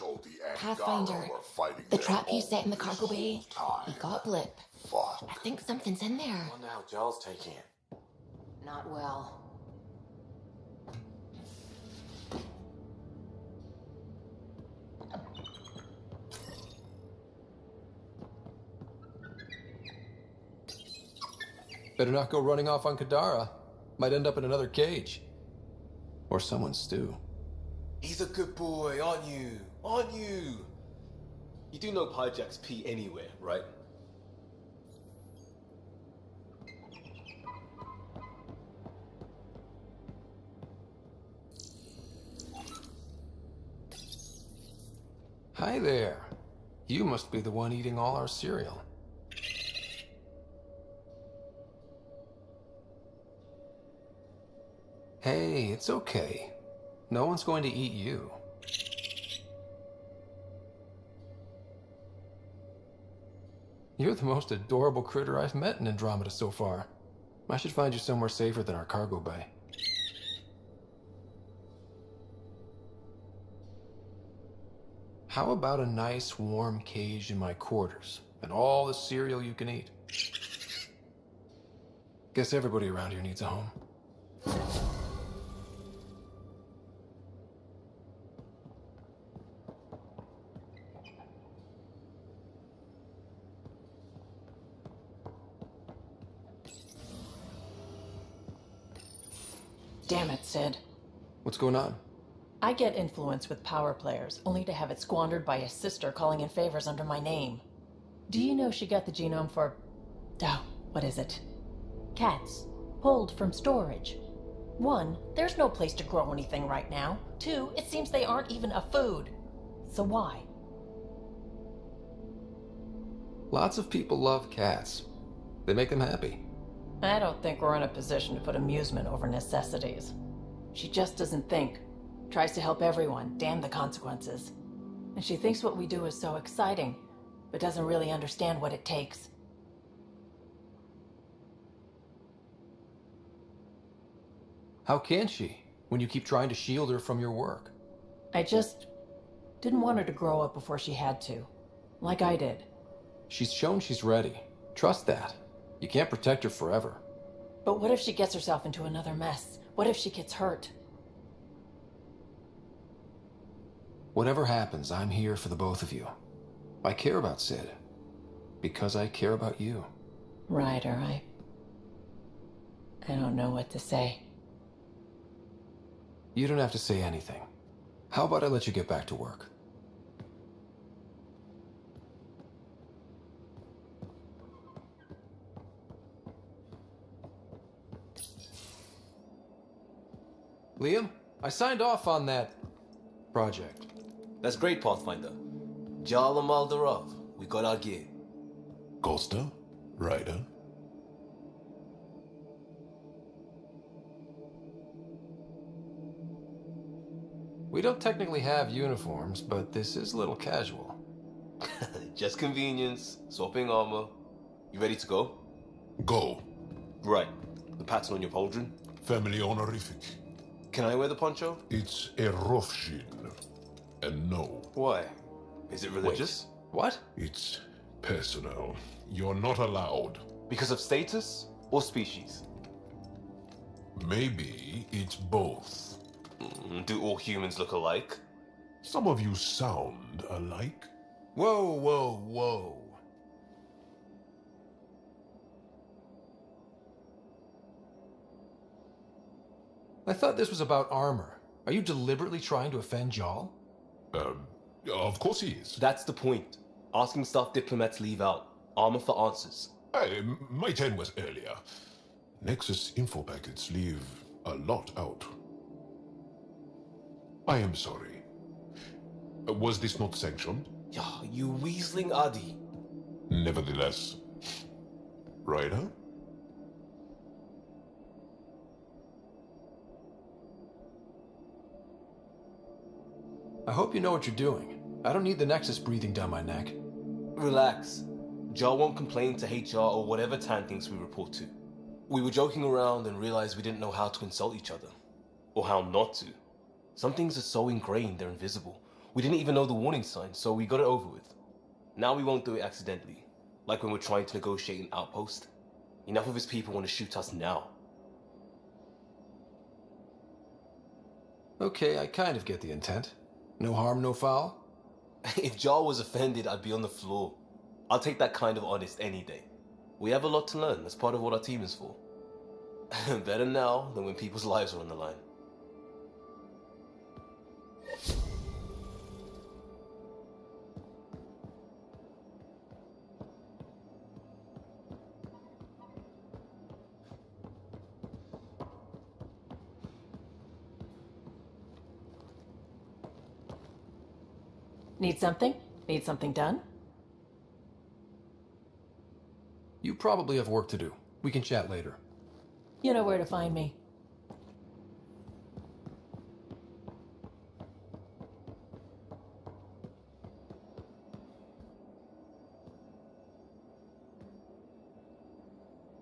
told the Pathfinder, Angara were fighting the there trap you all set in the this cargo bay, whole we time. got blip. Fuck. I think something's in there. I wonder how Giles taking it. Not well. Better not go running off on Kadara. Might end up in another cage. Or someone's stew. He's a good boy, aren't you? Aren't you? You do know Pyjack's pee anywhere, right? Hi there. You must be the one eating all our cereal. Hey, it's okay. No one's going to eat you. You're the most adorable critter I've met in Andromeda so far. I should find you somewhere safer than our cargo bay. How about a nice warm cage in my quarters and all the cereal you can eat? Guess everybody around here needs a home. Damn it, Sid. What's going on? I get influence with power players, only to have it squandered by a sister calling in favors under my name. Do you know she got the genome for... oh, what is it? Cats. Pulled from storage. 1, there's no place to grow anything right now. 2, it seems they aren't even a food. So why? Lots of people love cats. They make them happy. I don't think we're in a position to put amusement over necessities. She just doesn't think. Tries to help everyone, damn the consequences. And she thinks what we do is so exciting, but doesn't really understand what it takes. How can she, when you keep trying to shield her from your work? I just didn't want her to grow up before she had to, like I did. She's shown she's ready. Trust that. You can't protect her forever. But what if she gets herself into another mess? What if she gets hurt? Whatever happens, I'm here for the both of you. I care about Sid. Because I care about you. Ryder, I don't know what to say. You don't have to say anything. How about I let you get back to work? Liam, I signed off on that project. That's great, Pathfinder. Jal and Maldarov, we got our gear. Costa? Ryder? We don't technically have uniforms, but this is a little casual. Just convenience, swapping armor. You ready to go? Go. Right. The pattern on your pauldron? Family honorific. Can I wear the poncho? It's a Rothschild. And no, Why? Is it religious? What? it's personal. You're not allowed. Because of status or species? Maybe it's both. Do all humans look alike? Some of you sound alike. Whoa, whoa, whoa. I thought this was about armor. Are you deliberately trying to offend Jal? Of course he is. That's the point. Asking stuff diplomats leave out. Armor for answers. My turn was earlier. Nexus info packets leave a lot out. I am sorry. Was this not sanctioned? Yeah, you weaseling Adi. Nevertheless. Ryder? I hope you know what you're doing. I don't need the Nexus breathing down my neck. Relax. Jar won't complain to HR or whatever Tan thinks we report to. We were joking around and realized we didn't know how to insult each other. Or how not to. Some things are so ingrained they're invisible. We didn't even know the warning sign, so we got it over with. Now we won't do it accidentally, like when we're trying to negotiate an outpost. Enough of his people want to shoot us now. Okay, I kind of get the intent. No harm, no foul. If Jar was offended, I'd be on the floor. I'll take that kind of honest any day. We have a lot to learn. That's part of what our team is for. Better now than when people's lives are on the line. Need something? Need something done? You probably have work to do. We can chat later. You know where to find me.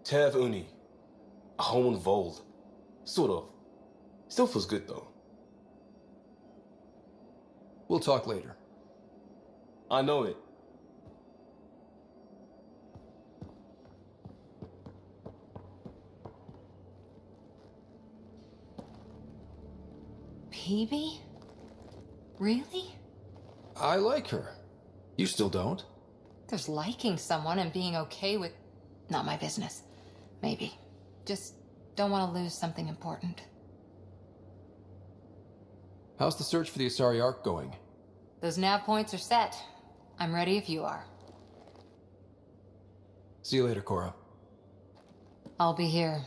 Tev Uni. A home on Vold. Sort of. Still feels good though. We'll talk later. I know it. Peavy? Really? I like her. You still don't? There's liking someone and being okay with... Not my business. Maybe. Just don't want to lose something important. How's the search for the Asari Ark going? Those nav points are set. I'm ready if you are. See you later, Cora. I'll be here.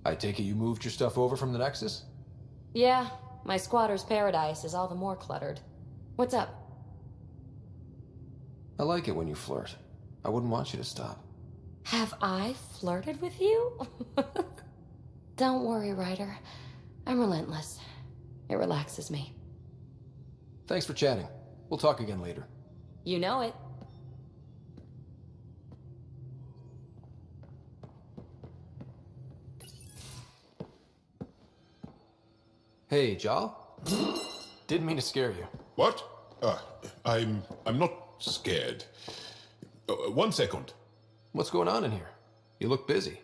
I take it you moved your stuff over from the Nexus? Yeah, my squatter's paradise is all the more cluttered. What's up? I like it when you flirt. I wouldn't want you to stop. Have I flirted with you? Don't worry, Ryder. I'm relentless. It relaxes me. Thanks for chatting. We'll talk again later. You know it. Hey, Jal? Didn't mean to scare you. What? I'm not scared. 1 second. What's going on in here? You look busy.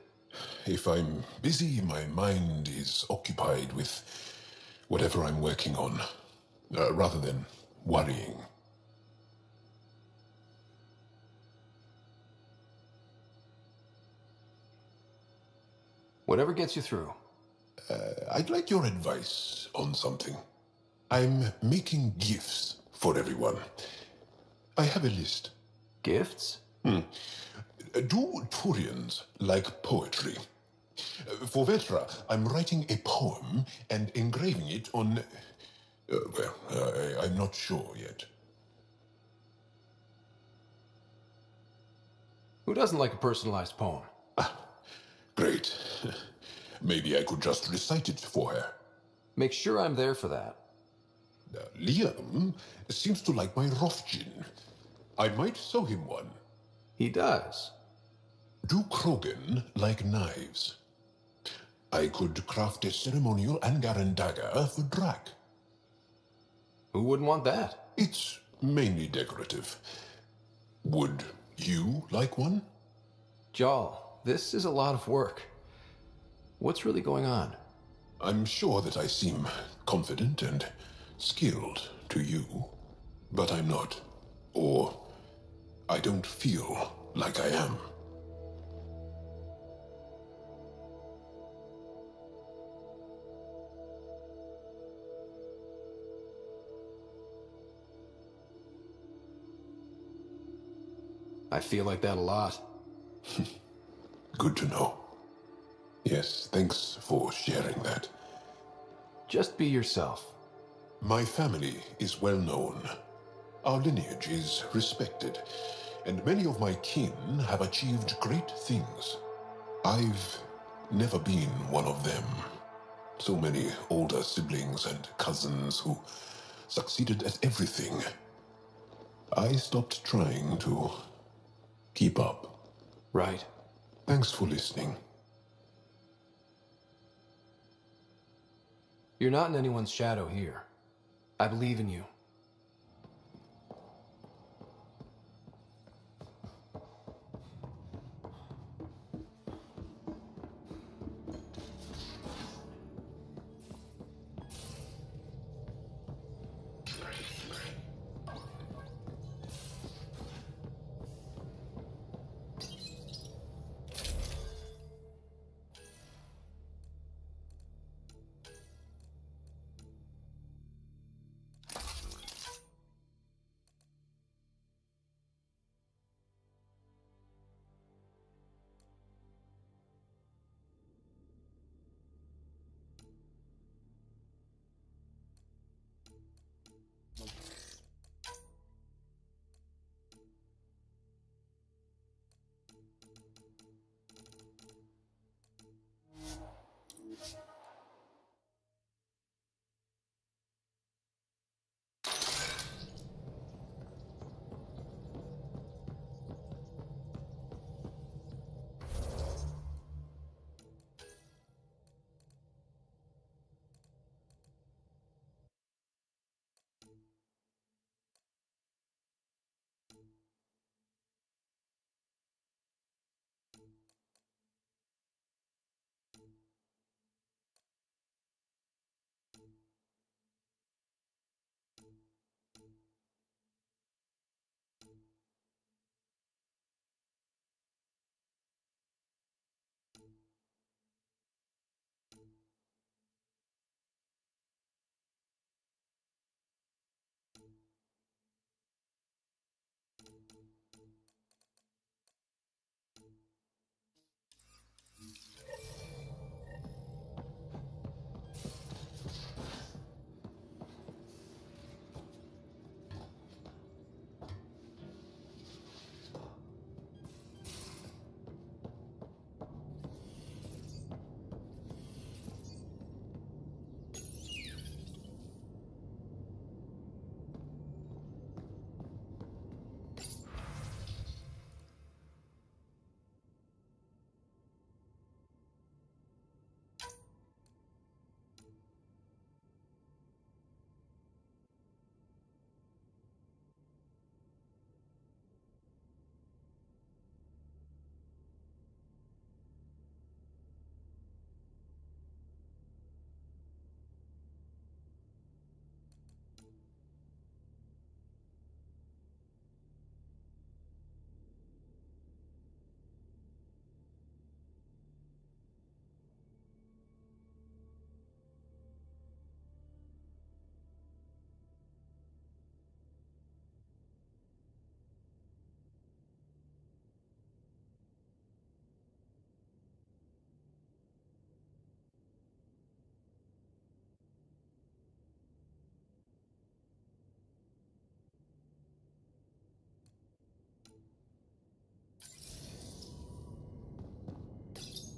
If I'm busy, my mind is occupied with whatever I'm working on, rather than worrying. Whatever gets you through. I'd like your advice on something. I'm making gifts for everyone. I have a list. Gifts? Do Turians like poetry? For Vetra, I'm writing a poem and engraving it on... I'm not sure yet. Who doesn't like a personalized poem? Great. Maybe I could just recite it for her. Make sure I'm there for that. Liam seems to like my Rofgin. I might sew him one. He does. Do Krogan like knives? I could craft a ceremonial Angaran dagger for Drac. Who wouldn't want that? It's mainly decorative. Would you like one? Jal, this is a lot of work. What's really going on? I'm sure that I seem confident and skilled to you, but I'm not. Or I don't feel like I am. I feel like that a lot. Good to know. Yes, thanks for sharing that. Just be yourself. My family is well known. Our lineage is respected, and many of my kin have achieved great things. I've never been one of them. So many older siblings and cousins who succeeded at everything. I stopped trying to keep up. Right. Thanks for listening. You're not in anyone's shadow here. I believe in you.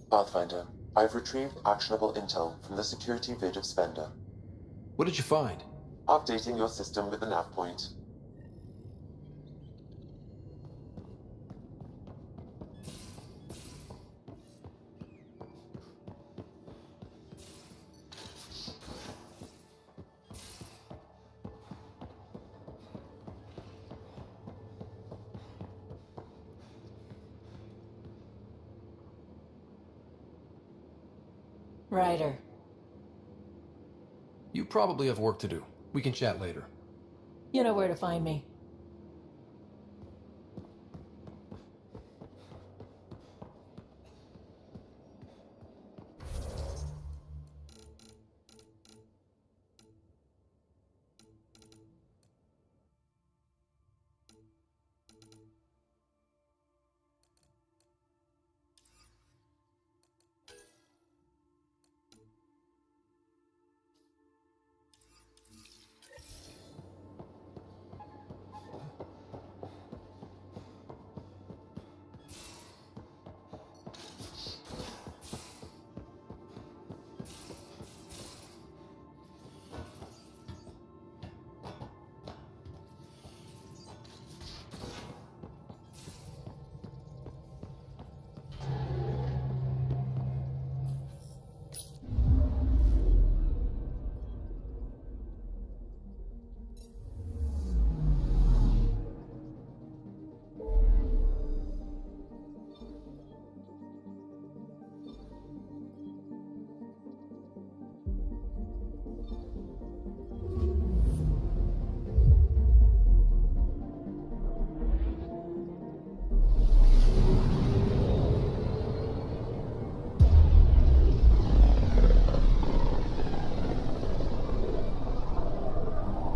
Pathfinder, I've retrieved actionable intel from the security vid of Spender. What did you find? Updating your system with the nav point. Ryder. You probably have work to do. We can chat later. You know where to find me.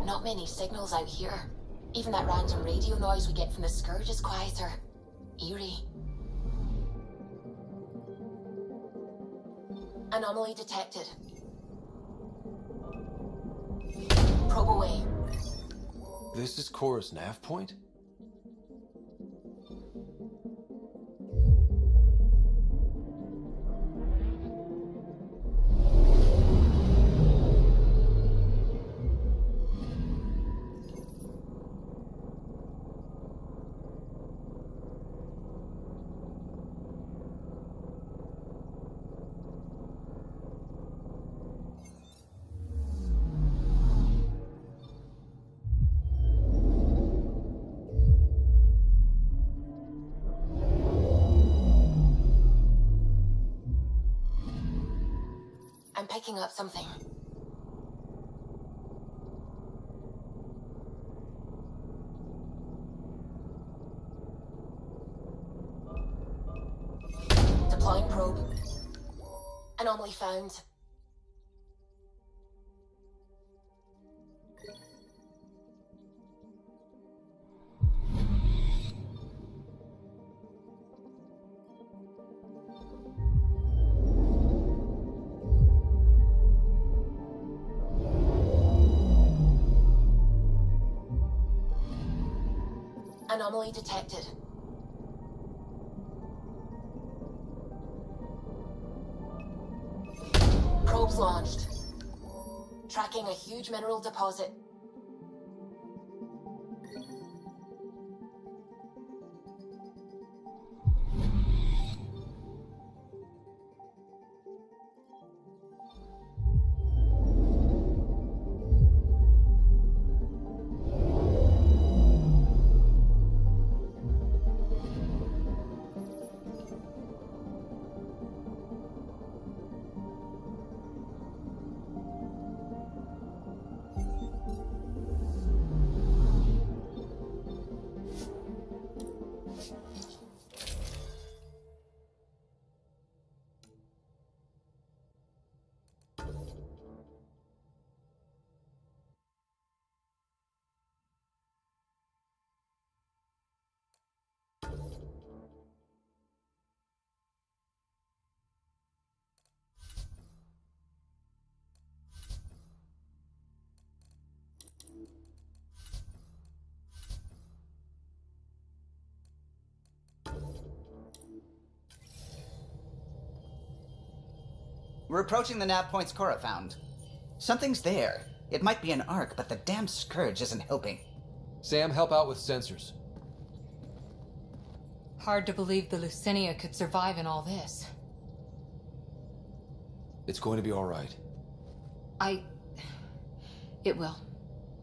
Not many signals out here. Even that random radio noise we get from the Scourge is quieter. Eerie. Anomaly detected. Probe away. This is Cora's nav point? I'm picking up something. Deploying probe. Anomaly found. Anomaly detected. Probes launched. Tracking a huge mineral deposit. We're approaching the nav points Cora found. Something's there. It might be an arc, but the damn scourge isn't helping. Sam, help out with sensors. Hard to believe the Lucinia could survive in all this. It's going to be all right. It will.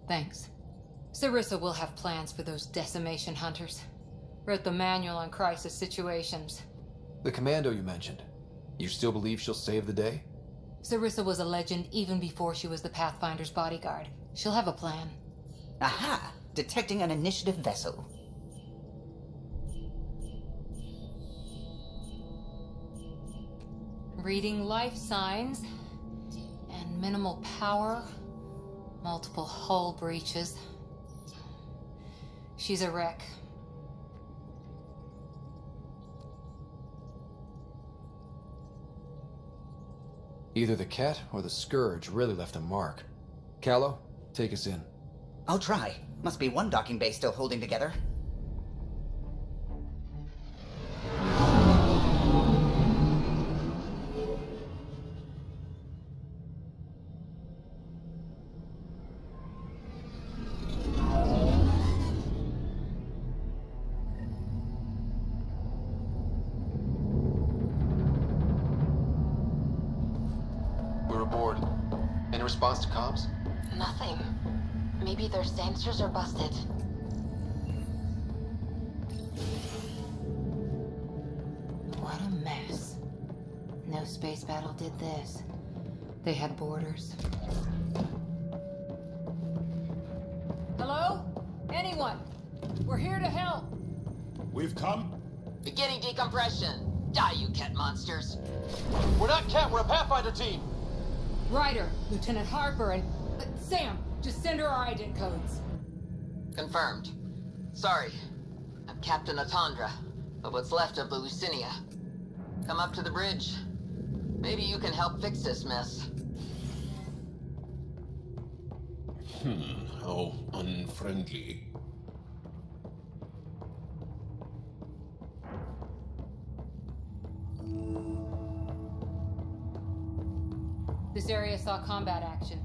Thanks. Sarissa will have plans for those decimation hunters. Wrote the manual on crisis situations. The commando you mentioned. You still believe she'll save the day? Sarissa was a legend even before she was the Pathfinder's bodyguard. She'll have a plan. Aha! Detecting an initiative vessel. Reading life signs. And minimal power. Multiple hull breaches. She's a wreck. Either the Ket or the Scourge really left a mark. Callow, take us in. I'll try. Must be one docking bay still holding together. We're aboard. Any response to comms? Nothing. Maybe their sensors are busted. What a mess. No space battle did this. They had borders. Hello? Anyone? We're here to help. We've come. Beginning decompression. Die, you Ket monsters. We're not Ket, we're a Pathfinder team! Ryder, Lieutenant Harper, and... Sam, just send her our ident codes. Confirmed. Sorry. I'm Captain Atandra, but what's left of the Lucinia. Come up to the bridge. Maybe you can help fix this mess. How unfriendly. This area saw combat action.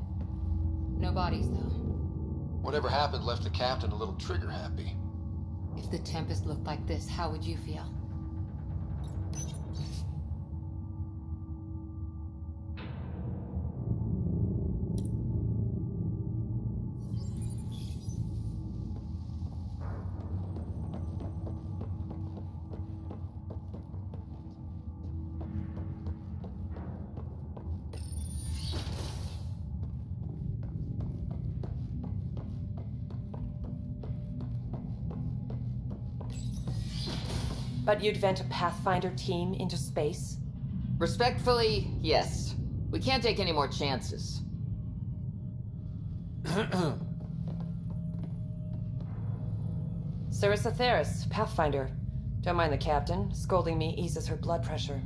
No bodies, though. Whatever happened left the captain a little trigger happy. If the Tempest looked like this, how would you feel? But you'd vent a Pathfinder team into space? Respectfully, yes. We can't take any more chances. Sarissa Theris, Pathfinder. Don't mind the captain. Scolding me eases her blood pressure.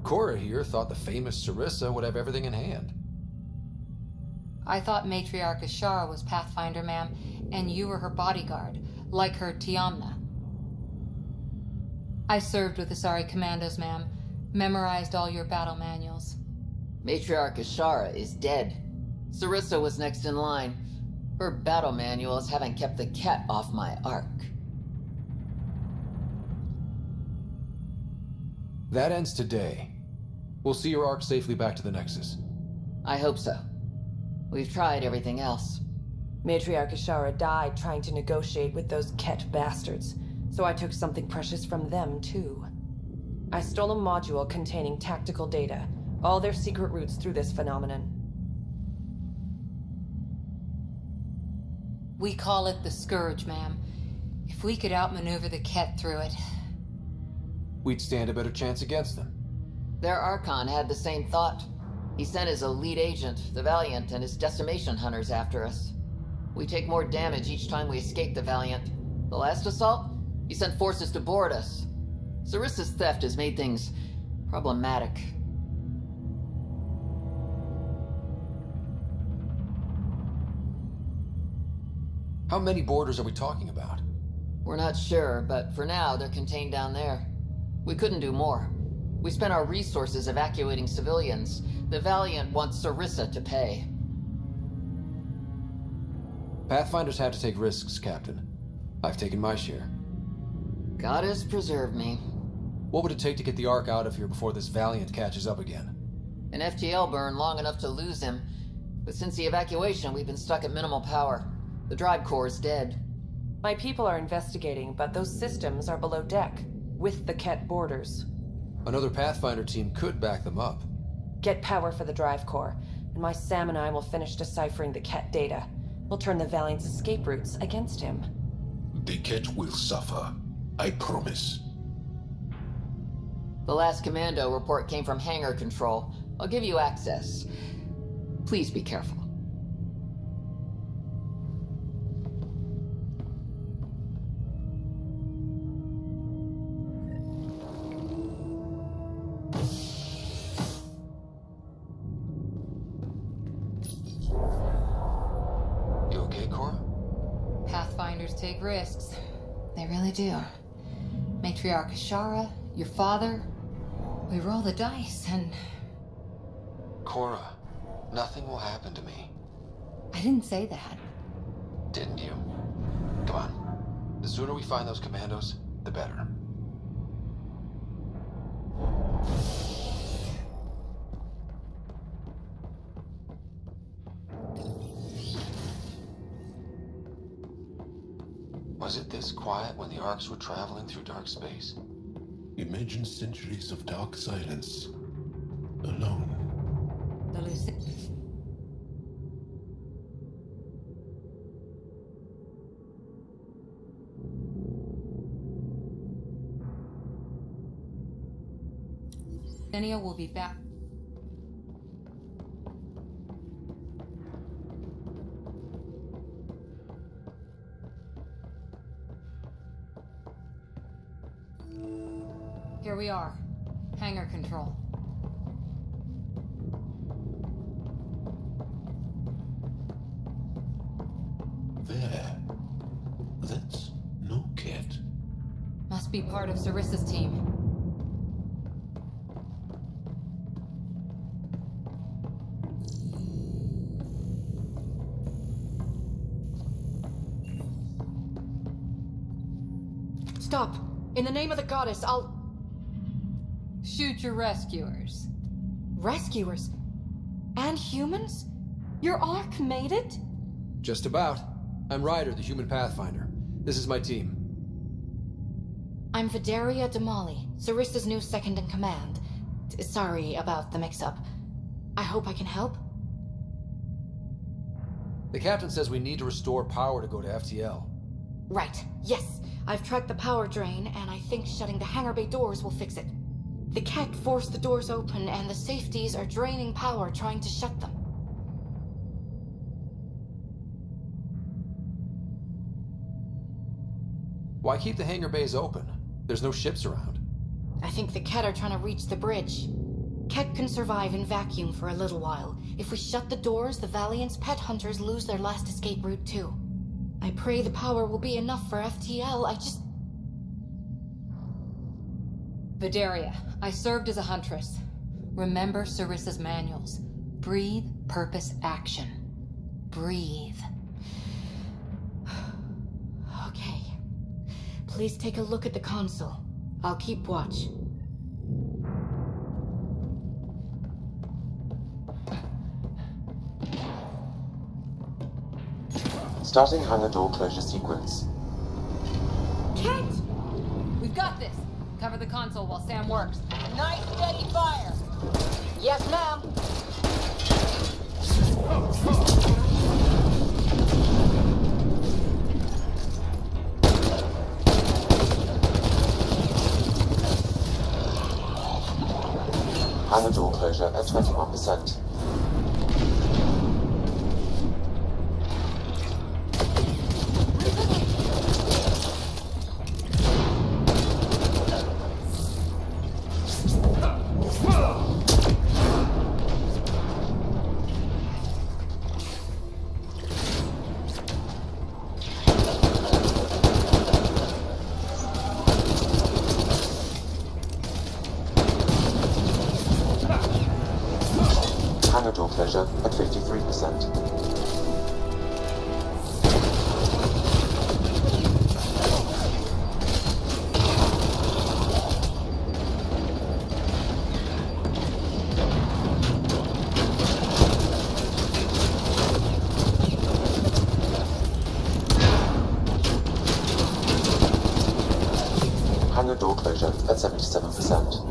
Cora here thought the famous Sarissa would have everything in hand. I thought Matriarch Ashara was Pathfinder, ma'am, and you were her bodyguard, like her Tiamna. I served with Asari Commandos, ma'am. Memorized all your battle manuals. Matriarch Ashara is dead. Sarissa was next in line. Her battle manuals haven't kept the Ket off my arc. That ends today. We'll see your arc safely back to the Nexus. I hope so. We've tried everything else. Matriarch Ashara died trying to negotiate with those Ket bastards, so I took something precious from them, too. I stole a module containing tactical data, all their secret routes through this phenomenon. We call it the Scourge, ma'am. If we could outmaneuver the Ket through it... We'd stand a better chance against them. Their Archon had the same thought. He sent his elite agent, the Valiant, and his decimation hunters after us. We take more damage each time we escape the Valiant. The last assault, he sent forces to board us. Sarissa's theft has made things problematic. How many boarders are we talking about? We're not sure, but for now, they're contained down there. We couldn't do more. We spent our resources evacuating civilians. The Valiant wants Sarissa to pay. Pathfinders have to take risks, Captain. I've taken my share. God has preserved me. What would it take to get the Ark out of here before this Valiant catches up again? An FTL burn long enough to lose him. But since the evacuation, we've been stuck at minimal power. The drive core is dead. My people are investigating, but those systems are below deck, with the Ket boarders. Another Pathfinder team could back them up. Get power for the drive core, and my Sam and I will finish deciphering the Ket data. We'll turn the Valiant's escape routes against him. The Ket will suffer. I promise. The last commando report came from hangar control. I'll give you access. Please be careful. You okay, Cora? Pathfinders take risks. They really do. Matriarch Ashara, your father. We roll the dice and... Cora, nothing will happen to me. I didn't say that. Didn't you? Come on. The sooner we find those commandos, the better. Was it this quiet when the Arks were traveling through dark space? Imagine centuries of dark silence. Alone. The lucid... Zennia will be back. Here we are. Hangar control. There. That's no Ket. Must be part of Sarissa's team. Stop! In the name of the goddess, I'll... Shoot your rescuers. Rescuers? And humans? Your Ark made it? Just about. I'm Ryder, the human Pathfinder. This is my team. I'm Vidaria Damali, Sarissa's new second-in-command. Sorry about the mix-up. I hope I can help. The captain says we need to restore power to go to FTL. Right, yes. I've tracked the power drain, and I think shutting the hangar bay doors will fix it. The Ket forced the doors open, and the safeties are draining power trying to shut them. Why keep the hangar bays open? There's no ships around. I think the Ket are trying to reach the bridge. Ket can survive in vacuum for a little while. If we shut the doors, the Valiant's pet hunters lose their last escape route too. I pray the power will be enough for FTL, I just... Vidaria, I served as a huntress. Remember Sarissa's manuals. Breathe, purpose, action. Breathe. Okay. Please take a look at the console. I'll keep watch. Starting hangar door closure sequence. Ket! We've got this. Cover the console while Sam works. Nice steady fire! Yes, ma'am. Hangar door closure at 21%. Hangar door closure at 77%.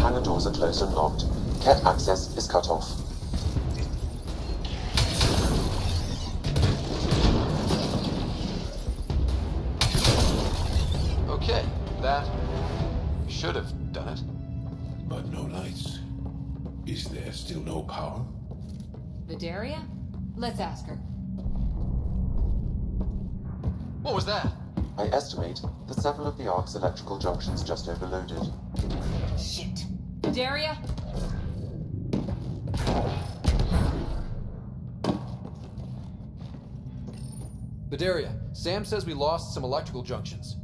Hangar doors are closed and locked. Cat access is cut off. Okay, that should have done it. But no lights. Is there still no power? Vidaria? Let's ask her. What was that? I estimate that several of the Ark's electrical junctions just overloaded. Shit. Vidaria? Vidaria, Sam says we lost some electrical junctions.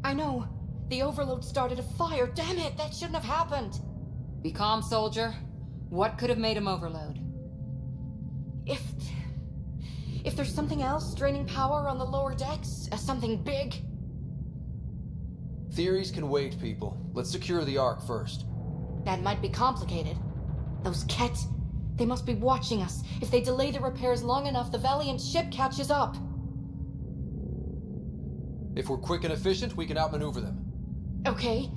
I know. The overload started a fire. Damn it, that shouldn't have happened. Be calm, soldier. What could have made him overload? If there's something else draining power on the lower decks, something big. Theories can wait, people. Let's secure the Ark first. That might be complicated. Those Kett, they must be watching us. If they delay the repairs long enough, the Valiant ship catches up. If we're quick and efficient, we can outmaneuver them. Okay.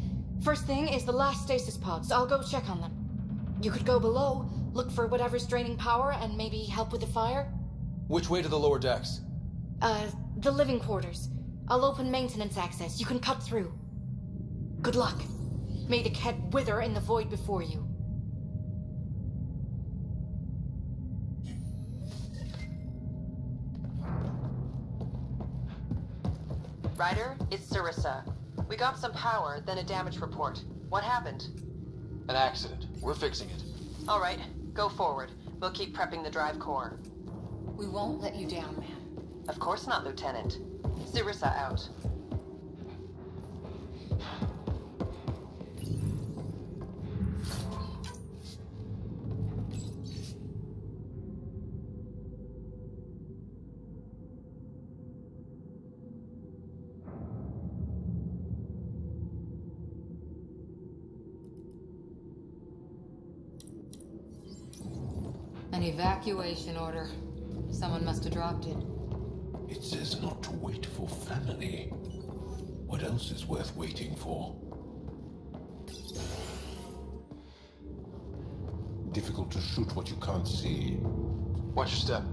First thing is the last stasis pods. I'll go check on them. You could go below, look for whatever's draining power, and maybe help with the fire? Which way to the lower decks? The living quarters. I'll open maintenance access. You can cut through. Good luck. May the Kett wither in the void before you. Ryder, it's Sarissa. We got some power, then a damage report. What happened? An accident. We're fixing it. All right, go forward. We'll keep prepping the drive core. We won't let you down, man. Of course not, Lieutenant. Sarissa out. An evacuation order. Someone must have dropped it. It says not to wait for family. What else is worth waiting for? Difficult to shoot what you can't see. Watch your step.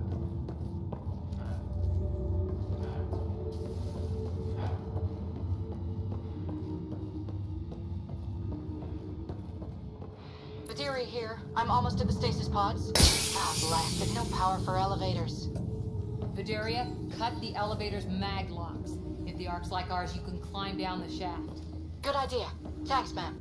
Vidaria here. I'm almost at the stasis pods. Ah, blast it. No power for elevators. Vidaria, cut the elevator's mag locks. If the Ark's like ours, you can climb down the shaft. Good idea. Thanks, ma'am.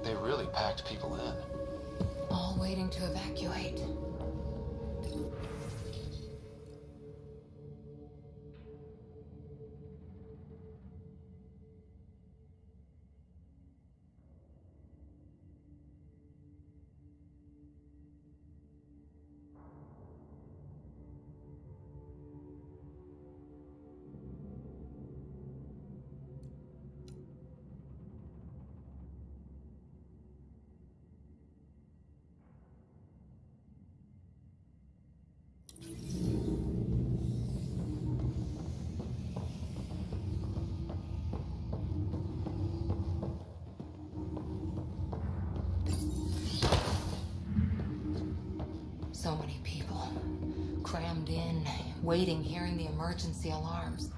They really packed people in. All waiting to evacuate. crammed in, waiting, hearing the emergency alarms.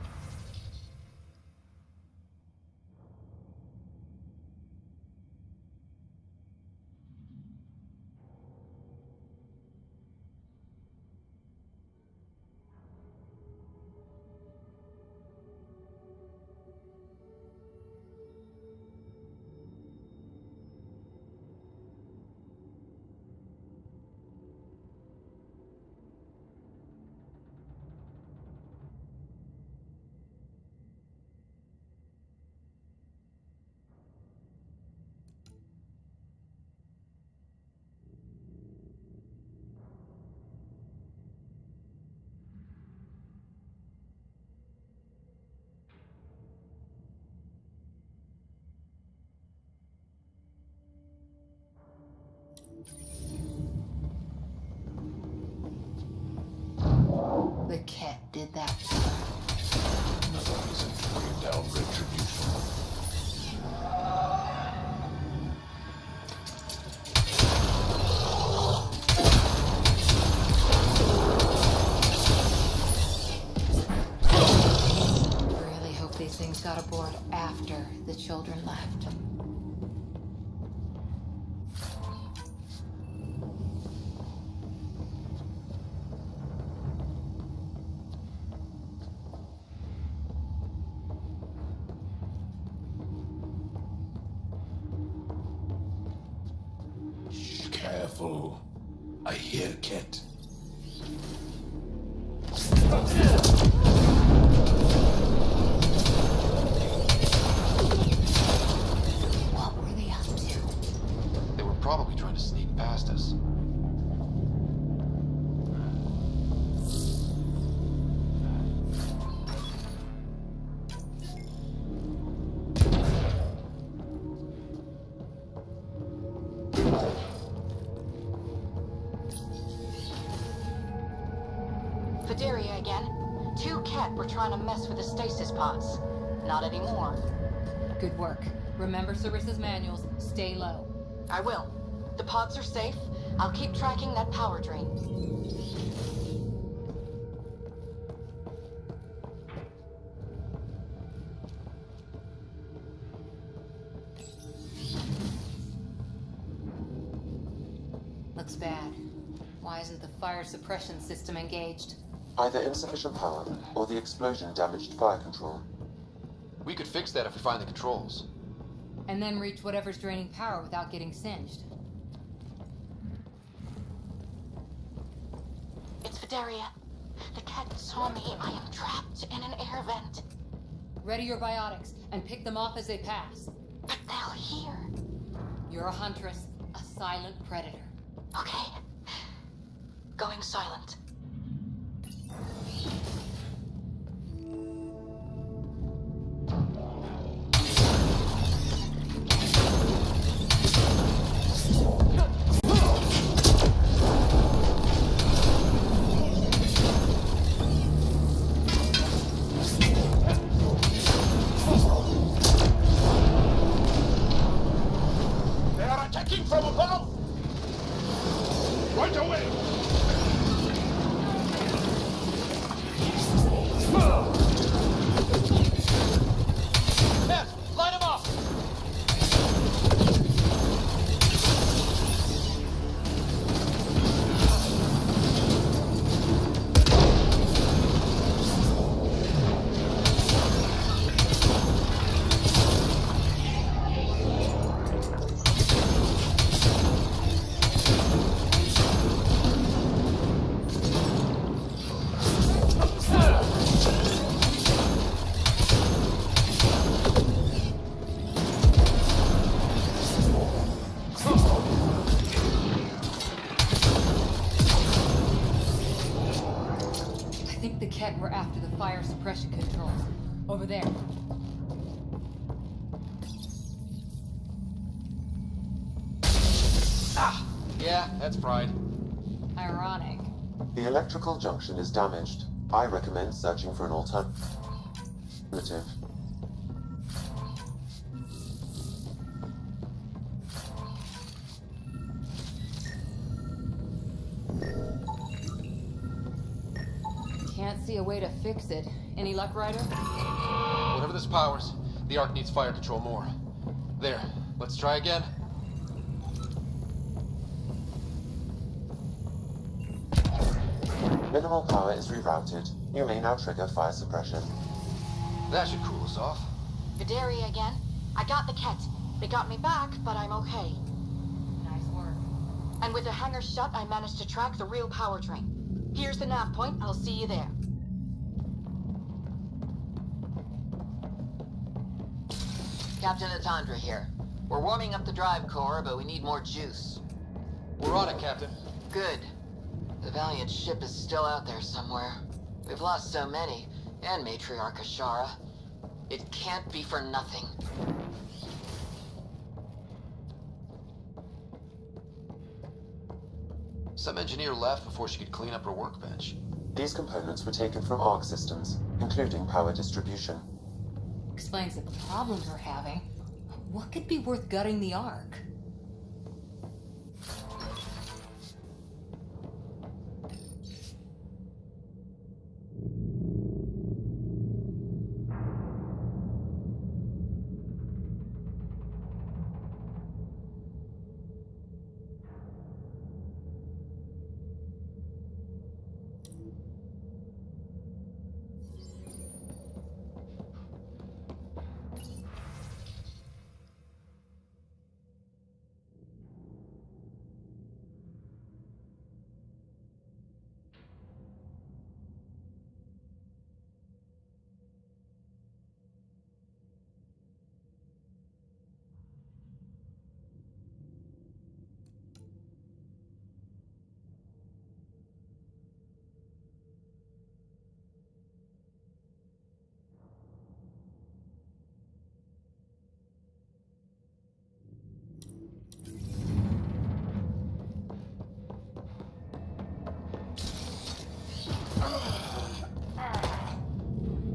The cat did that. Nothing isn't weighing down retribution. Really hope these things got aboard after the children left. Shh, careful. I hear Ket. What were they up to? They were probably trying to sneak past us. Fideria again. 2 Ket were trying to mess with the stasis pods. Not anymore. Good work. Remember Sarissa's manuals. Stay low. I will. The pods are safe. I'll keep tracking that power drain. Looks bad. Why isn't the fire suppression system engaged? Either insufficient power, or the explosion damaged fire control. We could fix that if we find the controls. And then reach whatever's draining power without getting singed. It's Fideria. The cat saw me. I am trapped in an air vent. Ready your biotics and pick them off as they pass. But they'll hear. You're a huntress, a silent predator. Okay. Going silent. They are attacking from above! Right away! Light him up! I think the Ket were after the fire suppression controls. Over there. Yeah, that's fried. Ironic. The electrical junction is damaged. I recommend searching for an alternative. see a way to fix it. Any luck, Ryder? Whatever this powers, the Ark needs fire control more. There, let's try again. Minimal power is rerouted. You may now trigger fire suppression. That should cool us off. Vidaria again. I got the Ket. They got me back, but I'm okay. Nice work. And with the hangar shut, I managed to track the real power train. Here's the nav point. I'll see you there. Captain Atandra here. We're warming up the drive core, but we need more juice. We're on it, Captain. Good. The Valiant ship is still out there somewhere. We've lost so many, and Matriarch Ashara. It can't be for nothing. Some engineer left before she could clean up her workbench. These components were taken from ARC systems, including power distribution. Explains the problems we're having. What could be worth gutting the Ark?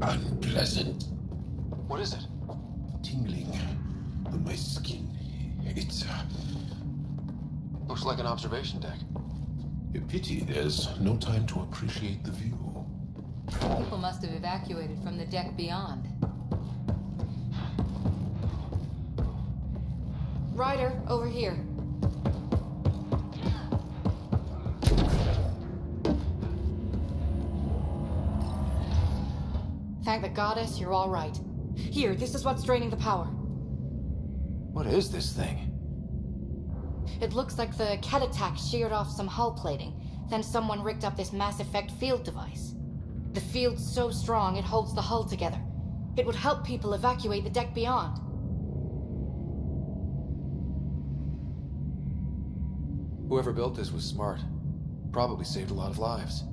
Unpleasant. What is it? Tingling on my skin. It's Looks like an observation deck. a pity there's no time to appreciate the view. People must have evacuated from the deck beyond. Ryder, over here. Thank the goddess, you're all right. Here, this is what's draining the power. What is this thing? It looks like the Ket attack sheared off some hull plating. Then someone rigged up this Mass Effect field device. The field's so strong, it holds the hull together. It would help people evacuate the deck beyond. Whoever built this was smart. Probably saved a lot of lives.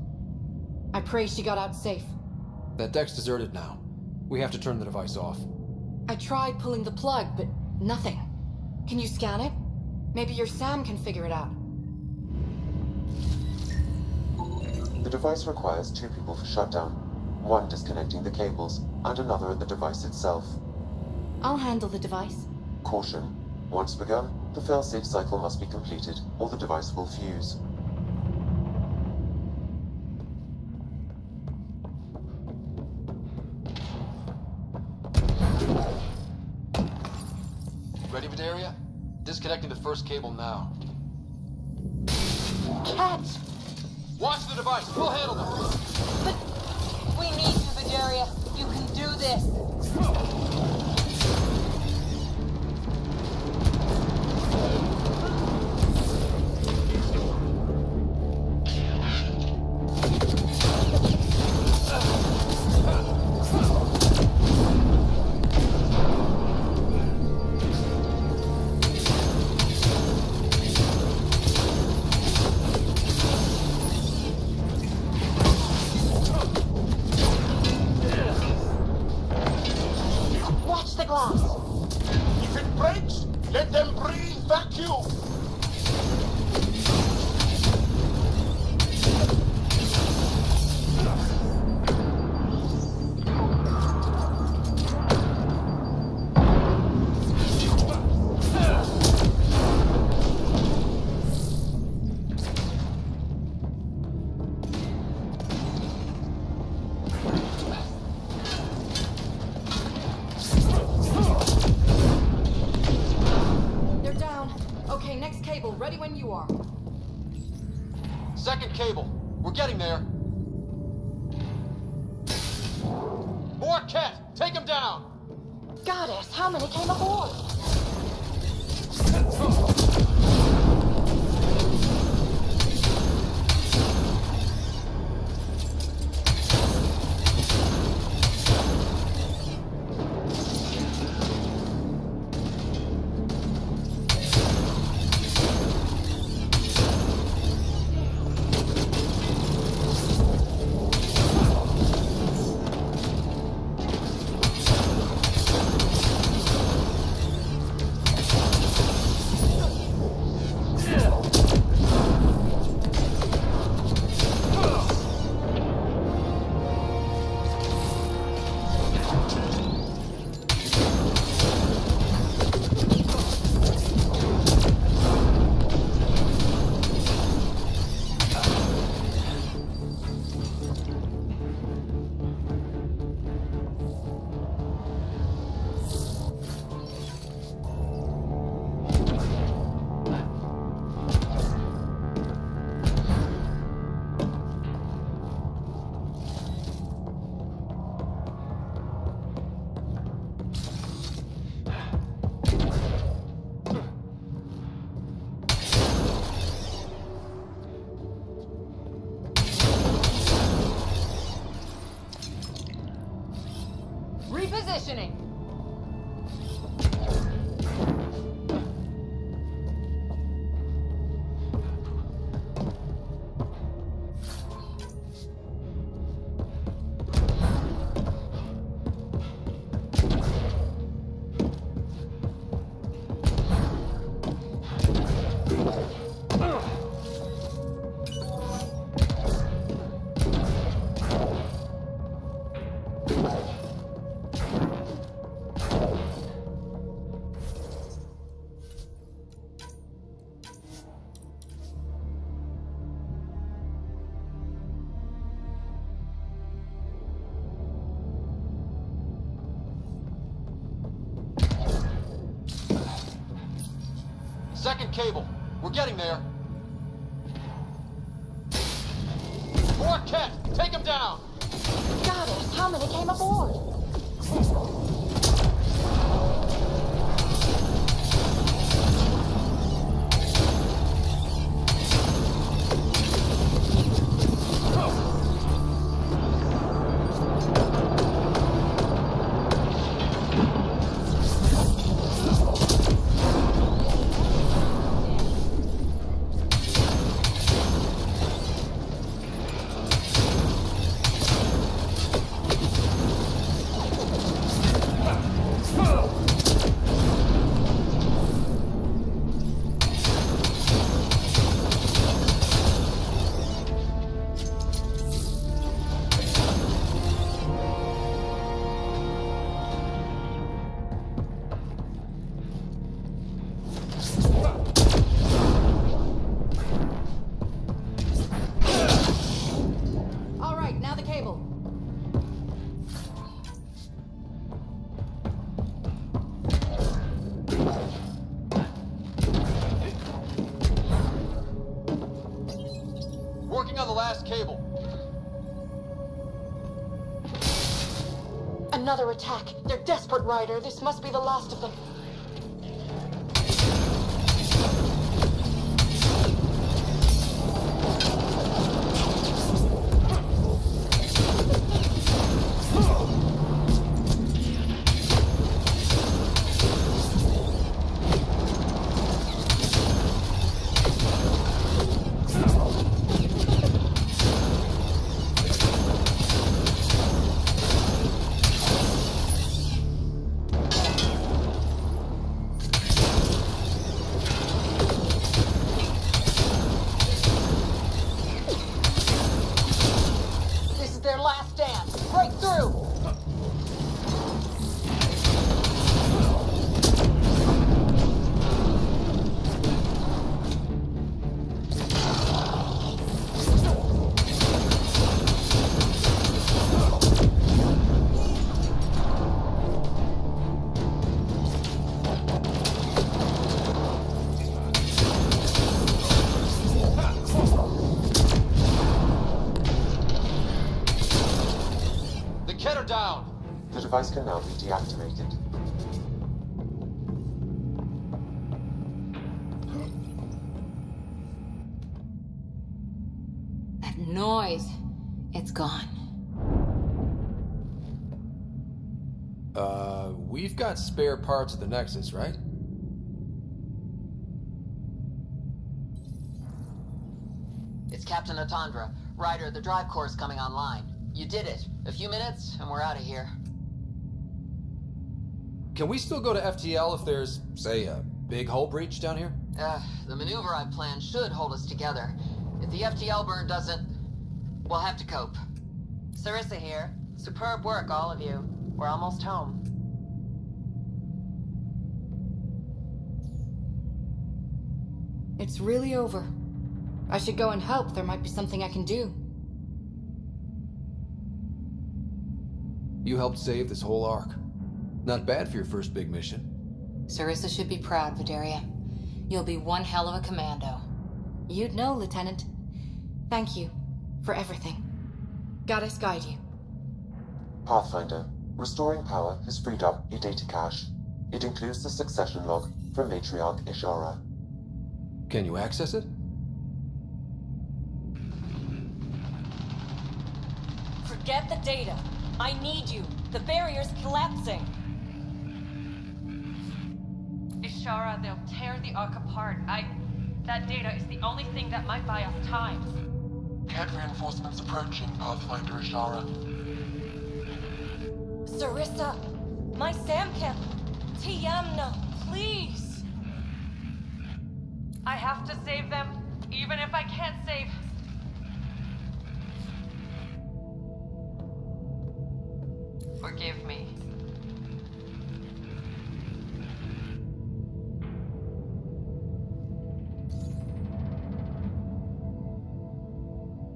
I pray she got out safe. That deck's deserted now. We have to turn the device off. I tried pulling the plug, but nothing. Can you scan it? Maybe your Sam can figure it out. The device requires 2 people for shutdown, one disconnecting the cables, and another at the device itself. I'll handle the device. Caution. Once begun, the failsafe cycle must be completed, or the device will fuse. Ready, Vidaria? Disconnecting the first cable now. Cat! Watch the device! We'll handle them! But we need you, Vidaria. You can do this. Watch the glass! If it breaks, let them breathe vacuum! Okay, next cable, ready when you are. Second cable. We're getting there. More Ket! Take him down! Goddess, how many came aboard? Repositioning. Second cable. We're getting there. More Ket! Take him down! Goddess, how many came aboard? All right, now the cable. Working on the last cable. Another attack. They're desperate, Ryder. This must be the last of them. device can now be deactivated. That noise. It's gone. We've got spare parts at the Nexus, right? It's Captain Atandra. Ryder, the drive core is coming online. You did it. A few minutes, and we're out of here. Can we still go to FTL if there's, say, a big hull breach down here? The maneuver I've planned should hold us together. If the FTL burn doesn't, we'll have to cope. Sarissa here. Superb work, all of you. We're almost home. It's really over. I should go and help. There might be something I can do. You helped save this whole arc. Not bad for your first big mission. Sarissa should be proud, Vidaria. You'll be one hell of a commando. You'd know, Lieutenant. Thank you for everything. Goddess guide you. Pathfinder, restoring power has freed up a data cache. It includes the succession log from Matriarch Ishara. Can you access it? Forget the data. I need you. The barrier's collapsing. Ishara, they'll tear the Ark apart. That data is the only thing that might buy us time. Cat reinforcements approaching, Pathfinder Ishara. Sarissa, my Samkip, Tiamna, please. I have to save them, even if I can't save. Forgive me.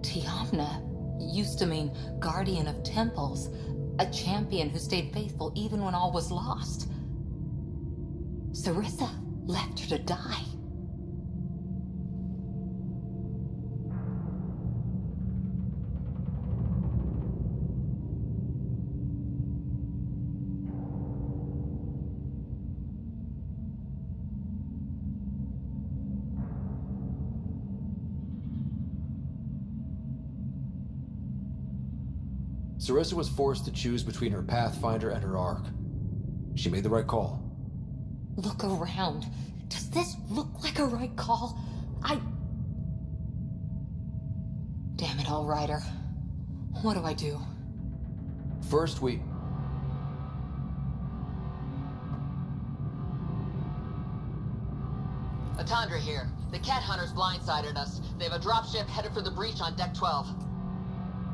Tiamna used to mean guardian of temples, a champion who stayed faithful even when all was lost. Sarissa left her to die. Sarissa was forced to choose between her Pathfinder and her Ark. She made the right call. Look around. Does this look like a right call? Damn it all, Ryder. What do I do? First, we... Atandra here. The cat hunters blindsided us. They have a dropship headed for the breach on Deck 12.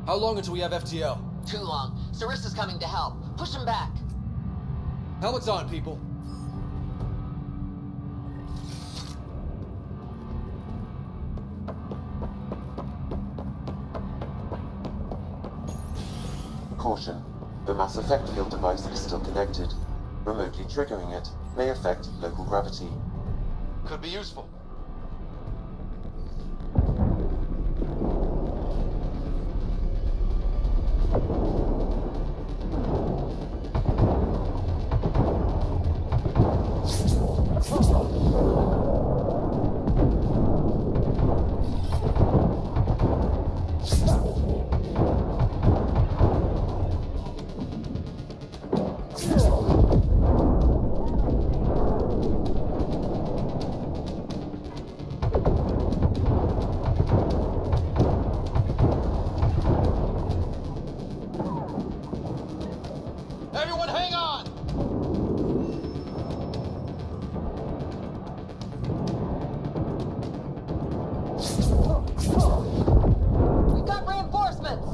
How long until we have FTL? Too long. Sarissa's coming to help. Push him back. Helmets on, people. Caution. The mass effect field device is still connected. Remotely triggering it may affect local gravity. Could be useful. Everyone hang on! We've got reinforcements!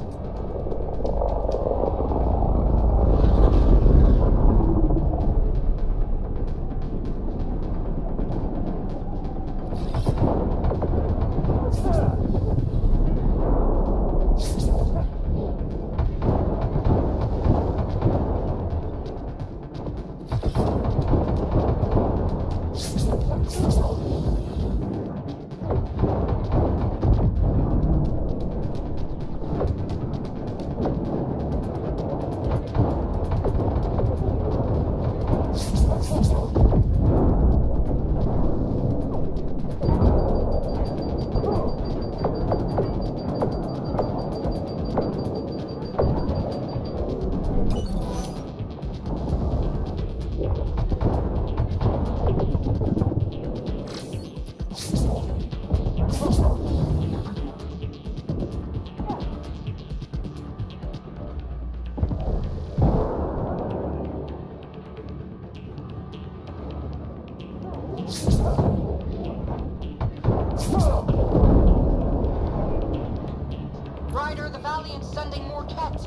Ryder, the Valiant's sending more Ket.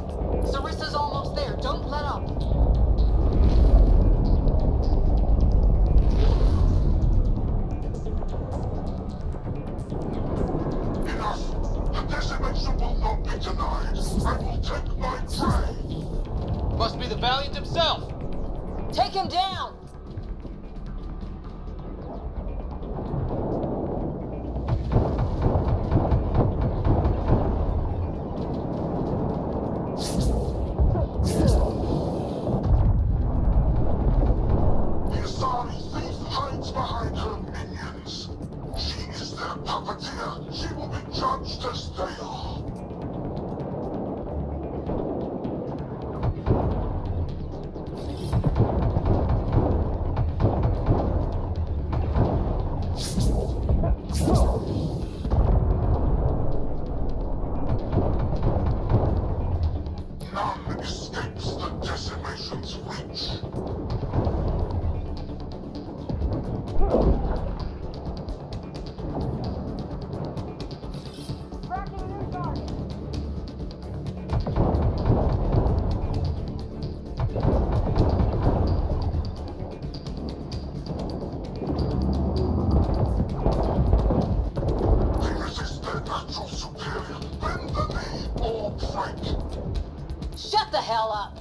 Sarissa's almost there. Don't let up. Enough! The decimation will not be denied. I will take my prey. Must be the Valiant himself! Take him down! The Asari thief hides behind her minions. She is their puppeteer. She will be judged as they are. None escapes the decimation's reach. They resist their natural superior. Bend the knee or break. Shut the hell up!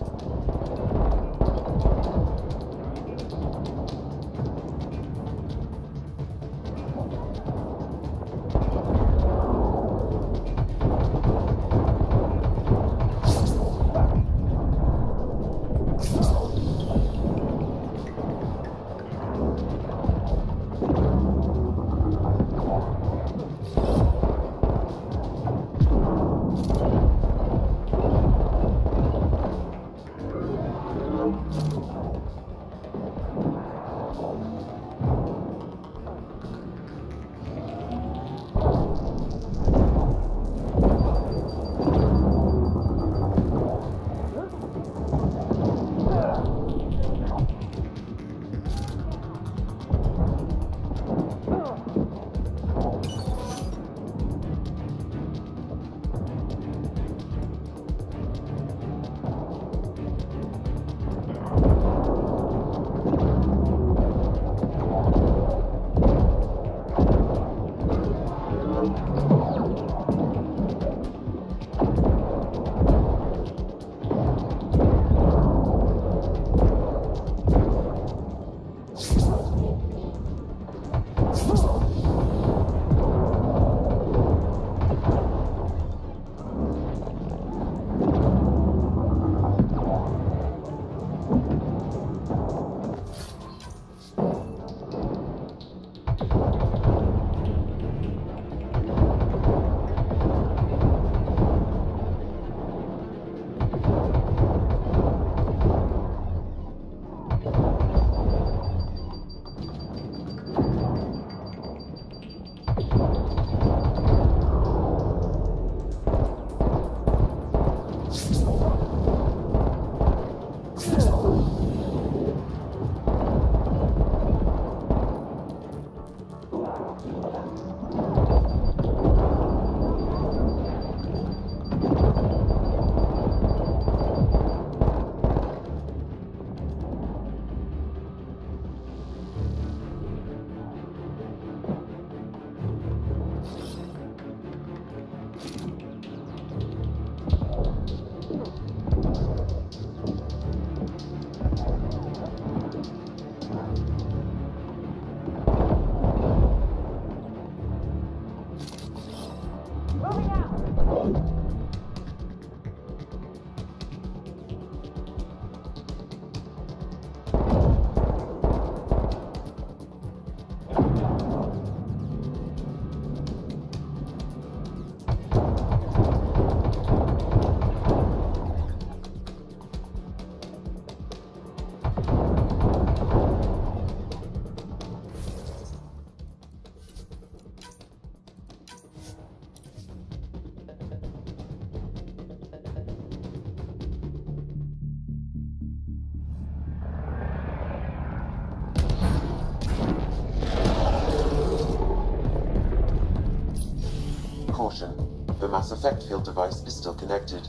The mass effect field device is still connected.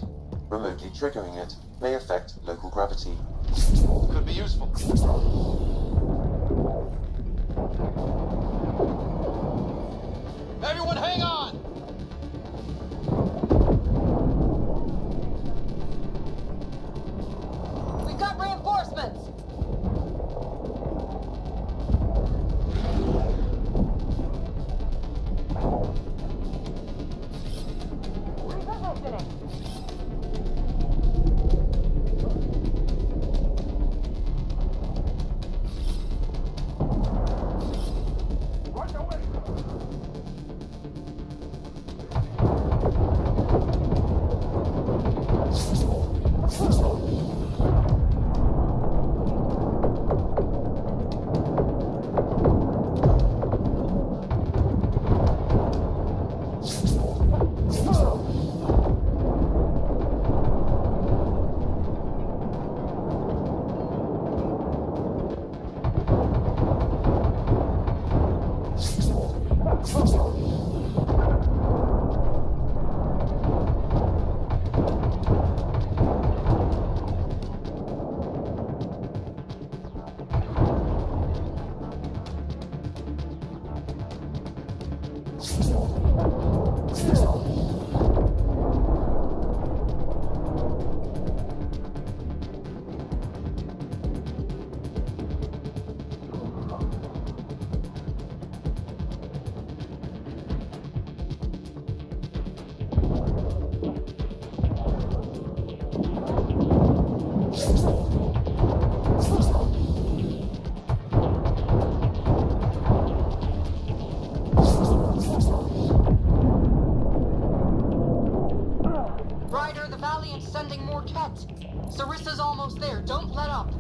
Remotely triggering it may affect local gravity. Could be useful. Everyone hang on! We've got reinforcements! Ryder, the Valiant's sending more Kett. Sarissa's almost there. Don't let up.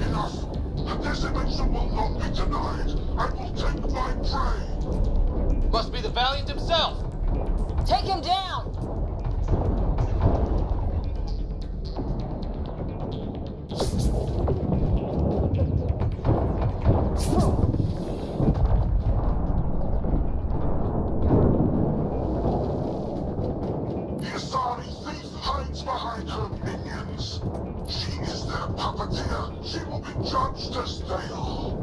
Enough! The decimation will not be denied. I will take my prey. Must be the Valiant himself! Take him down! The Asari thief hides behind her minions. She is their puppeteer. She will be judged as they are.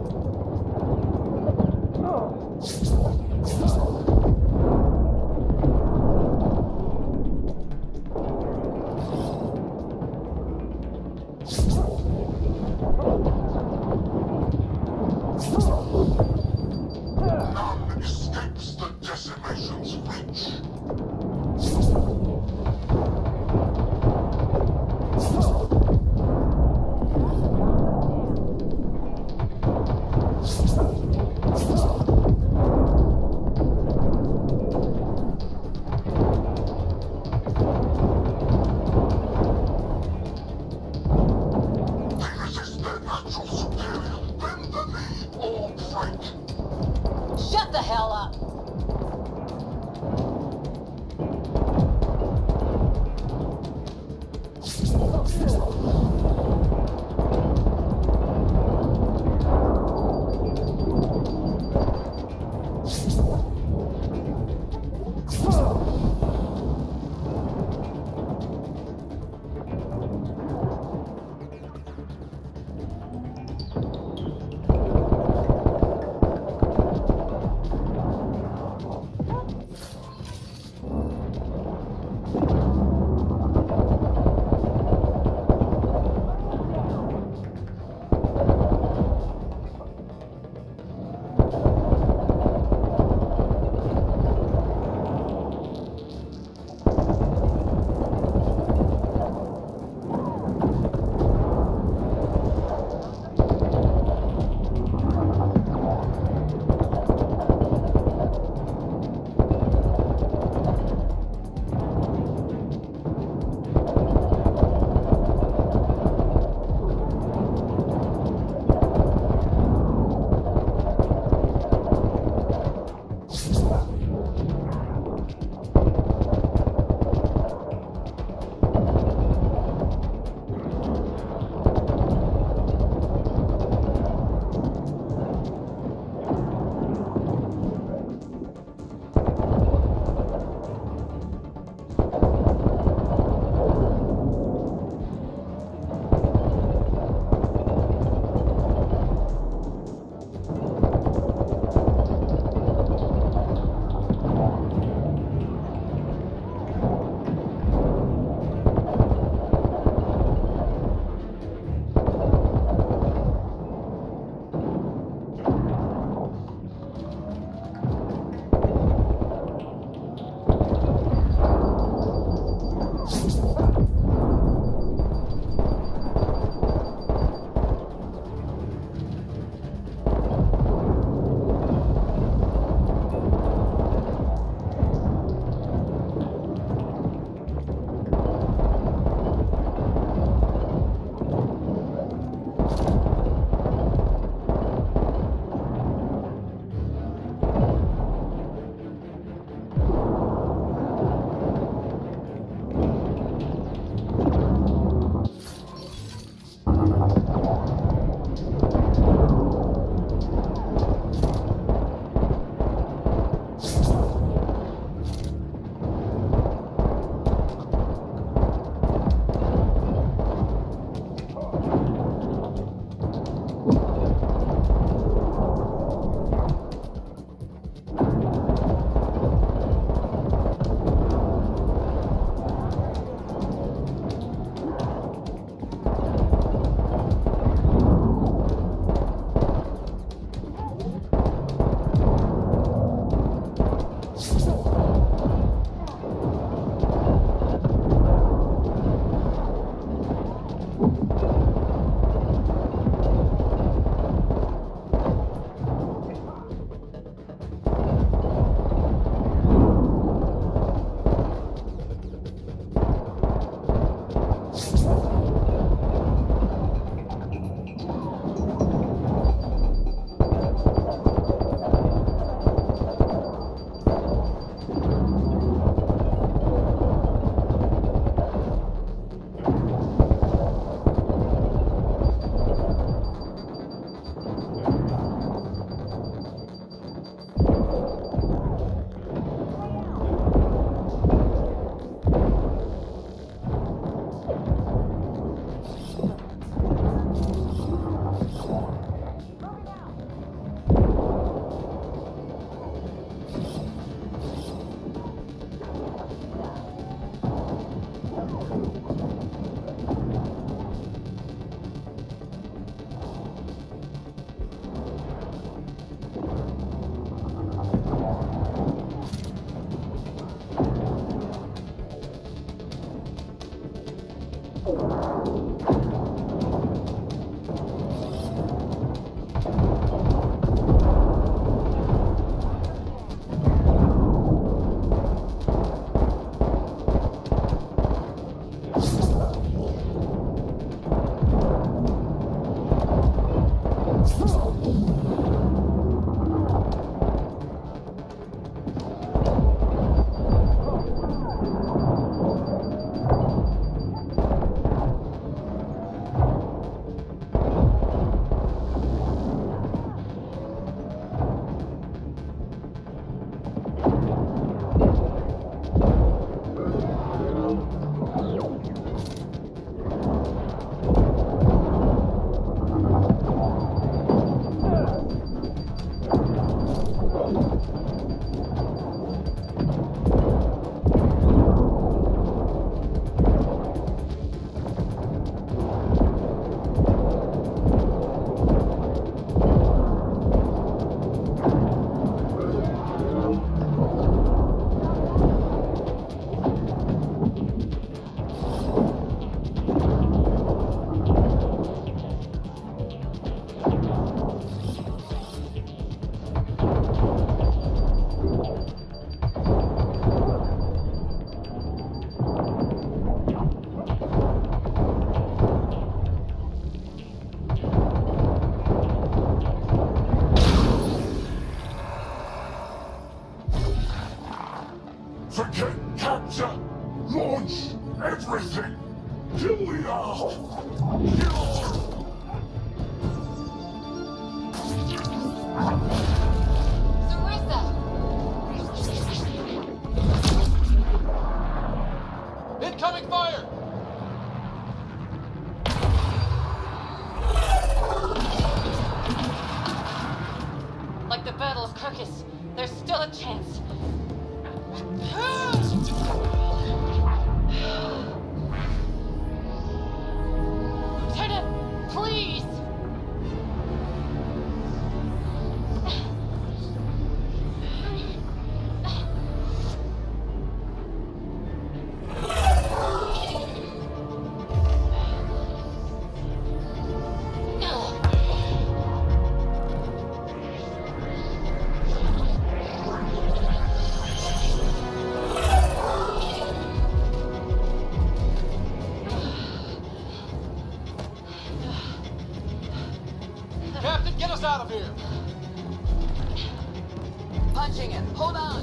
None escapes the decimation's reach. They resist their natural superior. Bend the knee or break. Shut the hell up! Forget capture! Launch everything! Kill the Ark! Incoming fire! Like the Battle of Kirkus, there's still a chance. Lieutenant, please! Captain, get us out of here! Punching it. Hold on.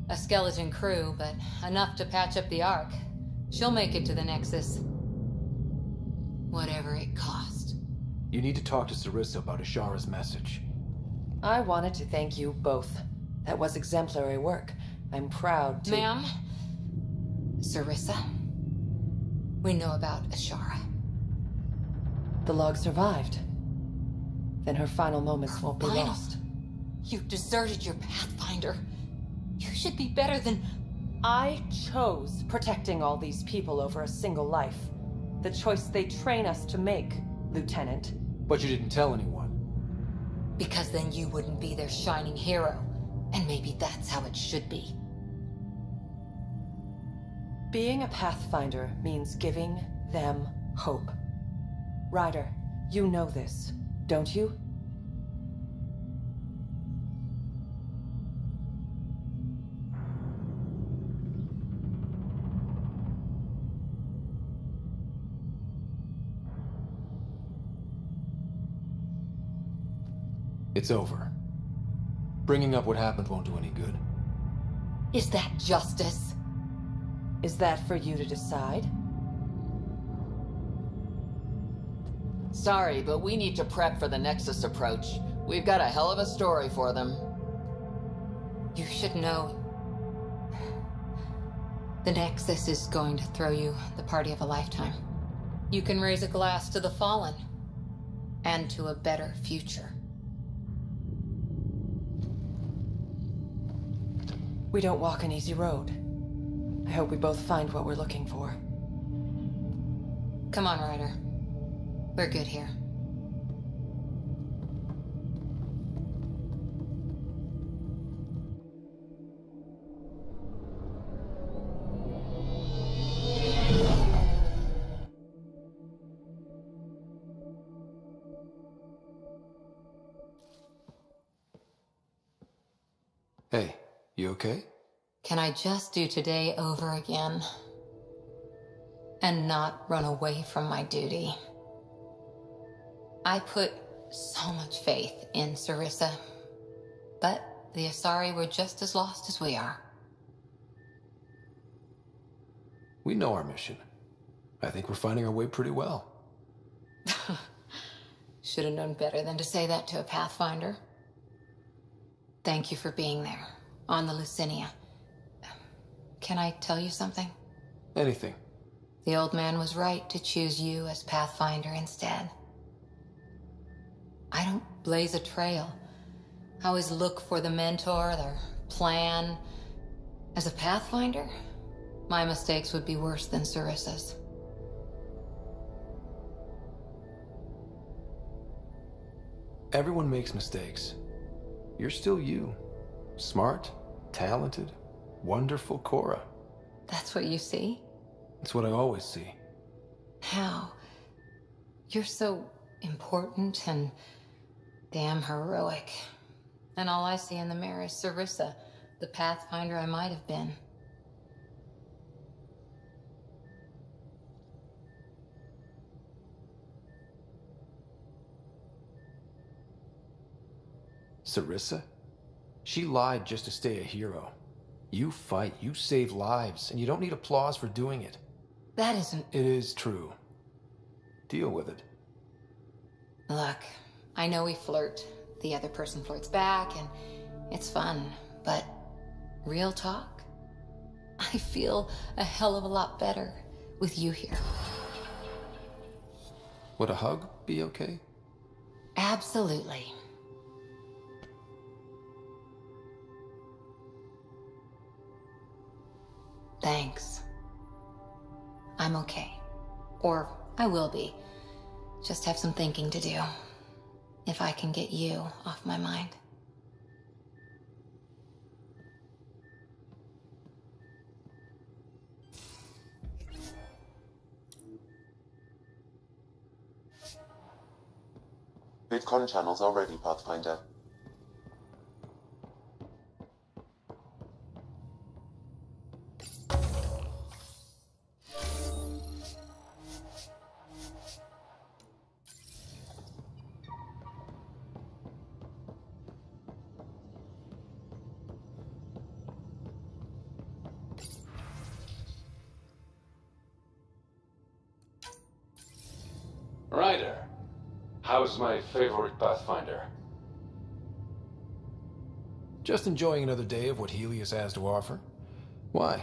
A skeleton crew, but enough to patch up the Ark. She'll make it to the Nexus. Whatever it cost. You need to talk to Sarissa about Ashara's message. I wanted to thank you both. That was exemplary work. I'm proud to— Ma'am? Sarissa? We know about Ashara. The log survived. Then her final moments won't be Final? lost. You deserted your Pathfinder. You should be better than... I chose protecting all these people over a single life. The choice they train us to make, Lieutenant. But you didn't tell anyone. Because then you wouldn't be their shining hero. And maybe that's how it should be. Being a Pathfinder means giving them hope. Ryder, you know this, don't you? It's over. Bringing up what happened won't do any good. Is that justice? Is that for you to decide? Sorry, but we need to prep for the Nexus approach. We've got a hell of a story for them. You should know. The Nexus is going to throw you the party of a lifetime. You can raise a glass to the fallen. And to a better future. We don't walk an easy road. I hope we both find what we're looking for. Come on, Ryder. We're good here. Hey, you okay? Can I just do today over again? And not run away from my duty? I put so much faith in Sarissa, but the Asari were just as lost as we are. We know our mission. I think we're finding our way pretty well. Should have known better than to say that to a Pathfinder. Thank you for being there, on the Lucinia. Can I tell you something? Anything. The old man was right to choose you as Pathfinder instead. I don't blaze a trail. I always look for the mentor, their plan. As a Pathfinder, my mistakes would be worse than Sarissa's. Everyone makes mistakes. You're still you. Smart, talented, wonderful Cora. That's what you see? It's what I always see. How? You're so important and damn heroic. And all I see in the mirror is Sarissa, the Pathfinder I might have been. Sarissa? She lied just to stay a hero. You fight, you save lives, and you don't need applause for doing it. That isn't... It is true. Deal with it. Look, I know we flirt. The other person flirts back, and it's fun. But real talk? I feel a hell of a lot better with you here. Would a hug be okay? Absolutely. Thanks. I'm okay. Or I will be. Just have some thinking to do. If I can get you off my mind. VidCon channels are ready, Pathfinder. Ryder, how's my favorite Pathfinder? Just enjoying another day of what Helios has to offer. Why?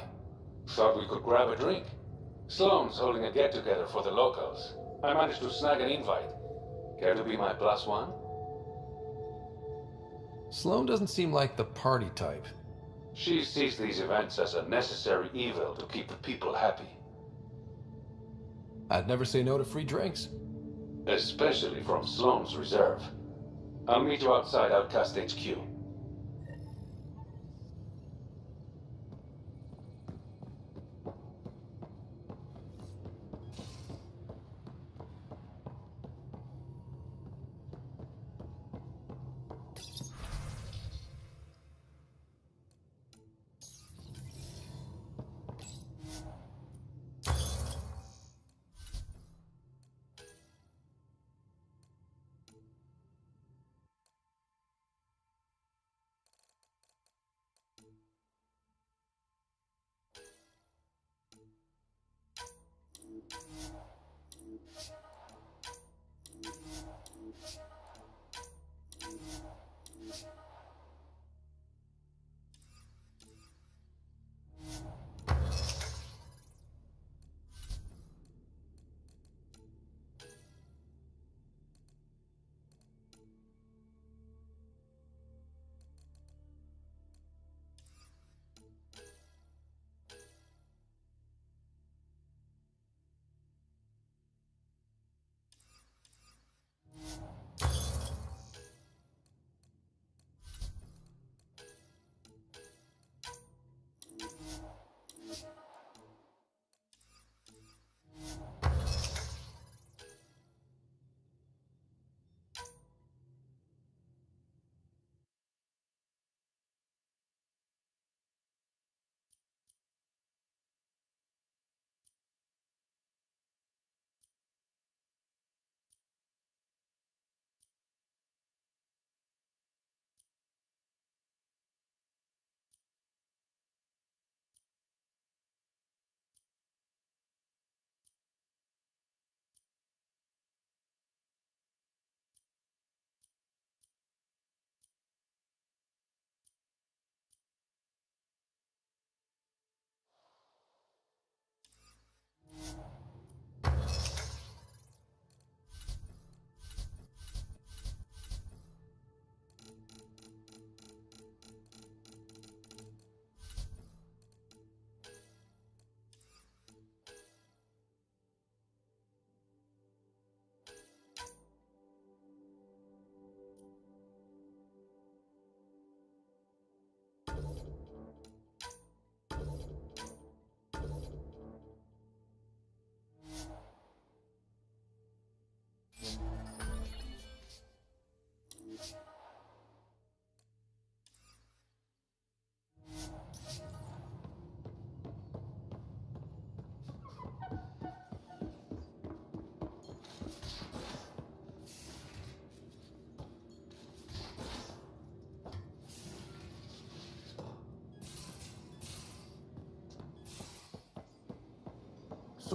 Thought we could grab a drink. Sloane's holding a get-together for the locals. I managed to snag an invite. Care to be my +1? Sloane doesn't seem like the party type. She sees these events as a necessary evil to keep the people happy. I'd never say no to free drinks. Especially from Sloane's reserve. I'll meet you outside Outcast HQ.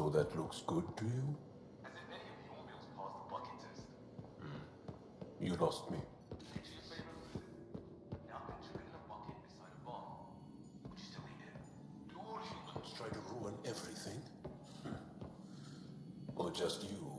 So that looks good to you? As if any of you won't be able to pass the bucket test. You lost me. Get you your favorite food. Now picture it in a bucket beside a bar. Would you still eat it? Do all humans try to ruin everything? Or just you?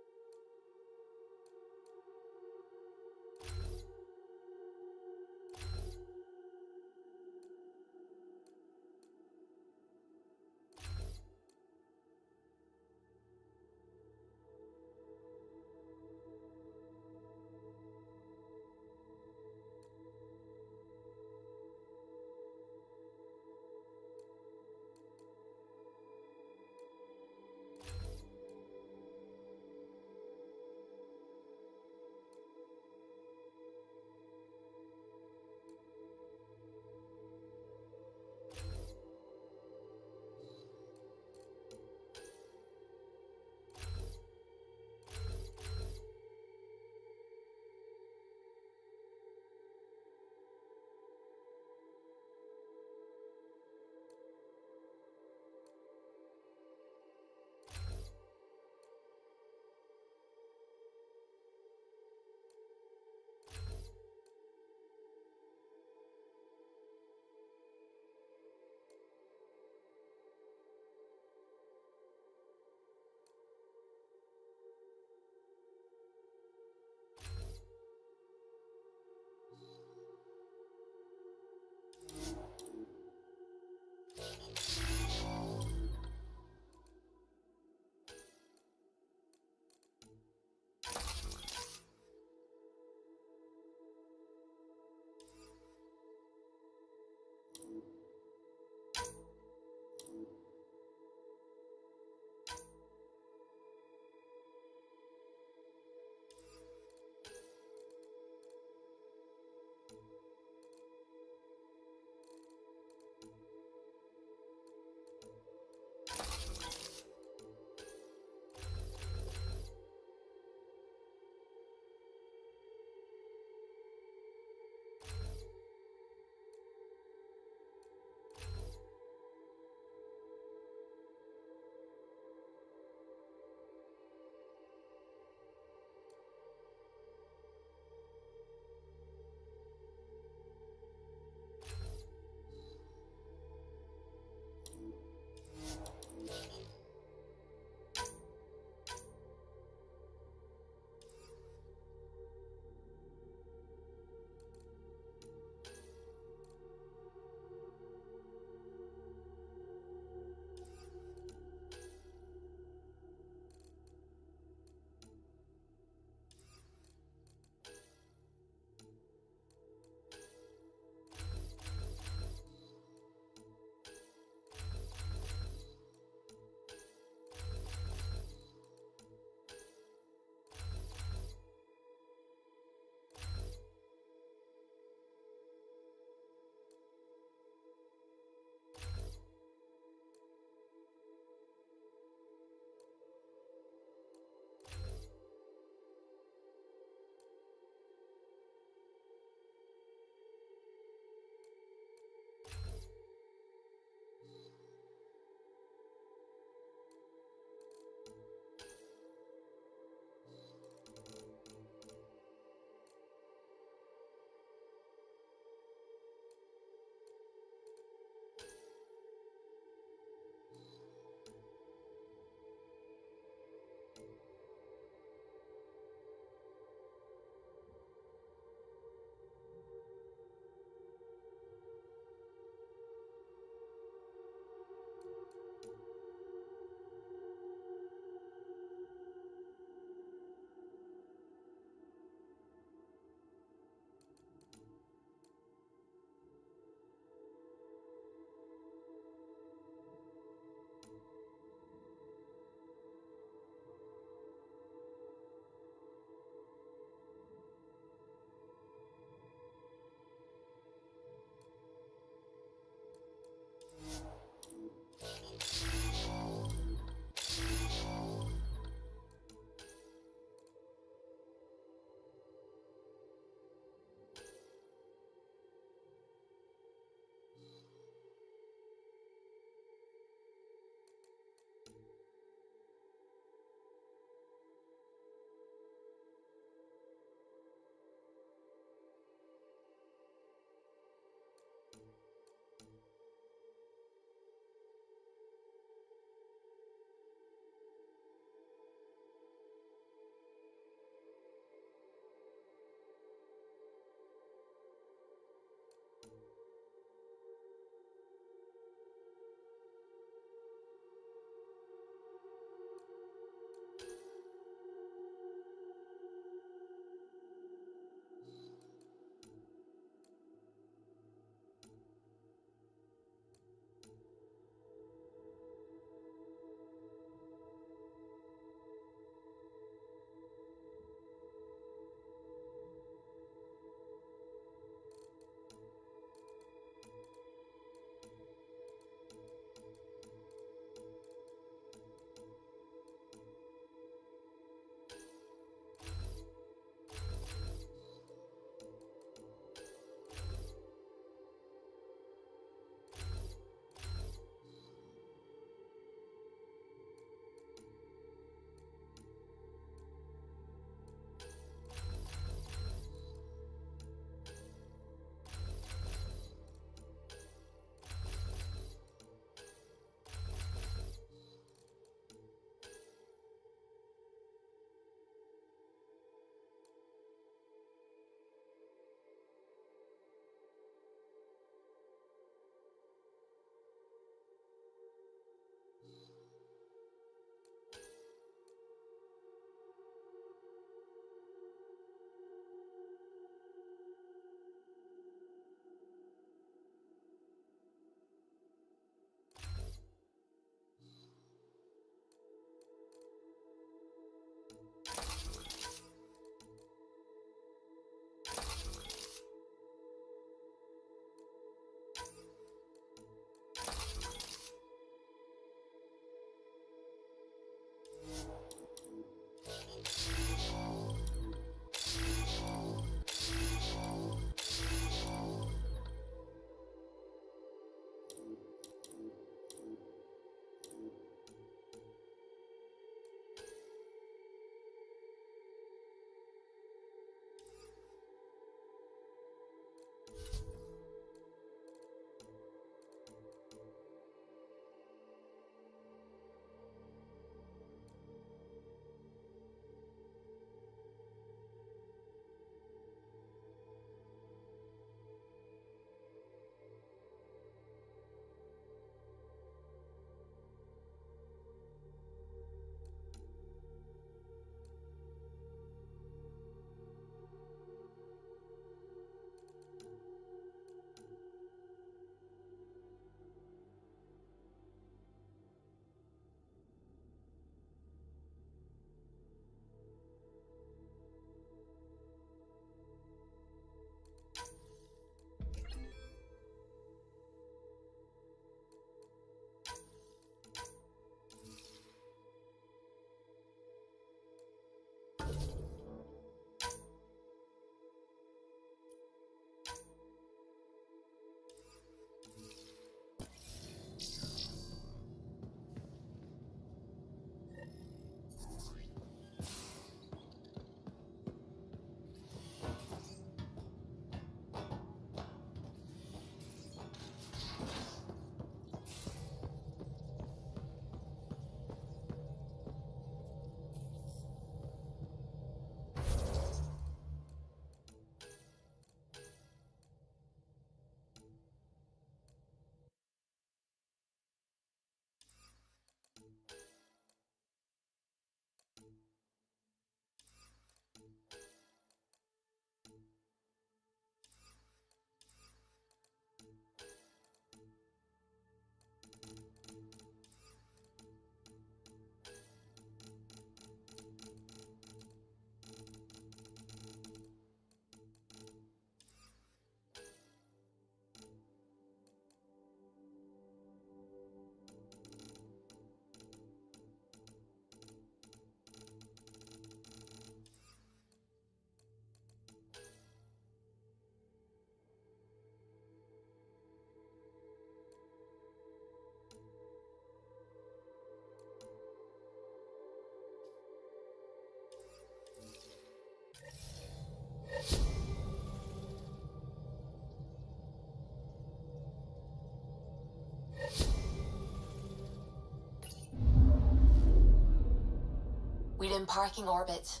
We're in parking orbit.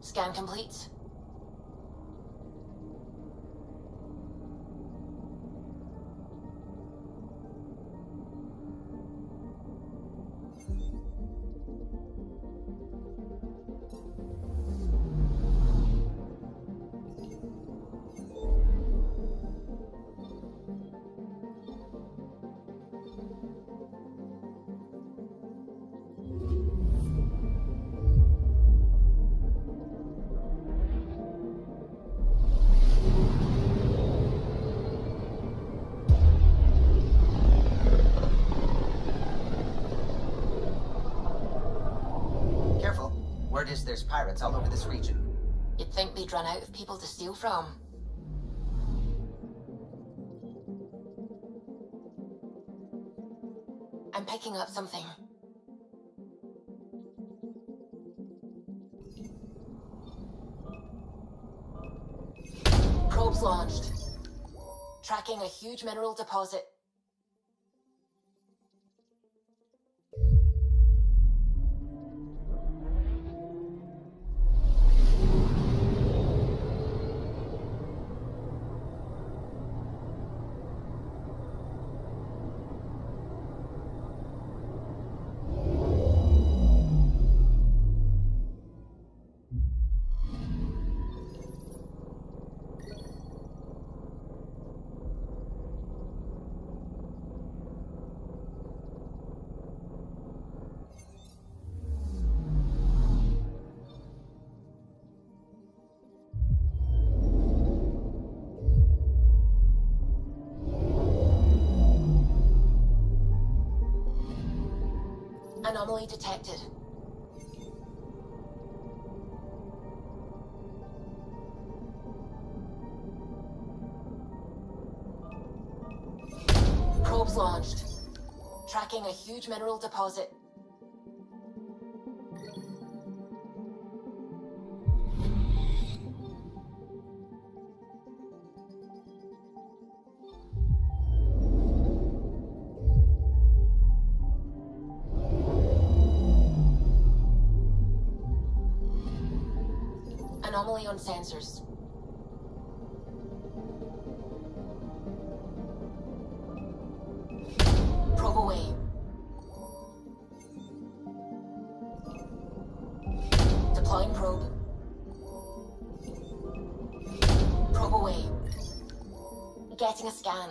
Scan complete. Word is there's pirates all over this region. You'd think they'd run out of people to steal from. I'm picking up something. Probes launched. Tracking a huge mineral deposit. Anomaly detected. Probes launched. Tracking a huge mineral deposit. Anomaly on sensors. Probe away. Deploying probe. Probe away. Getting a scan.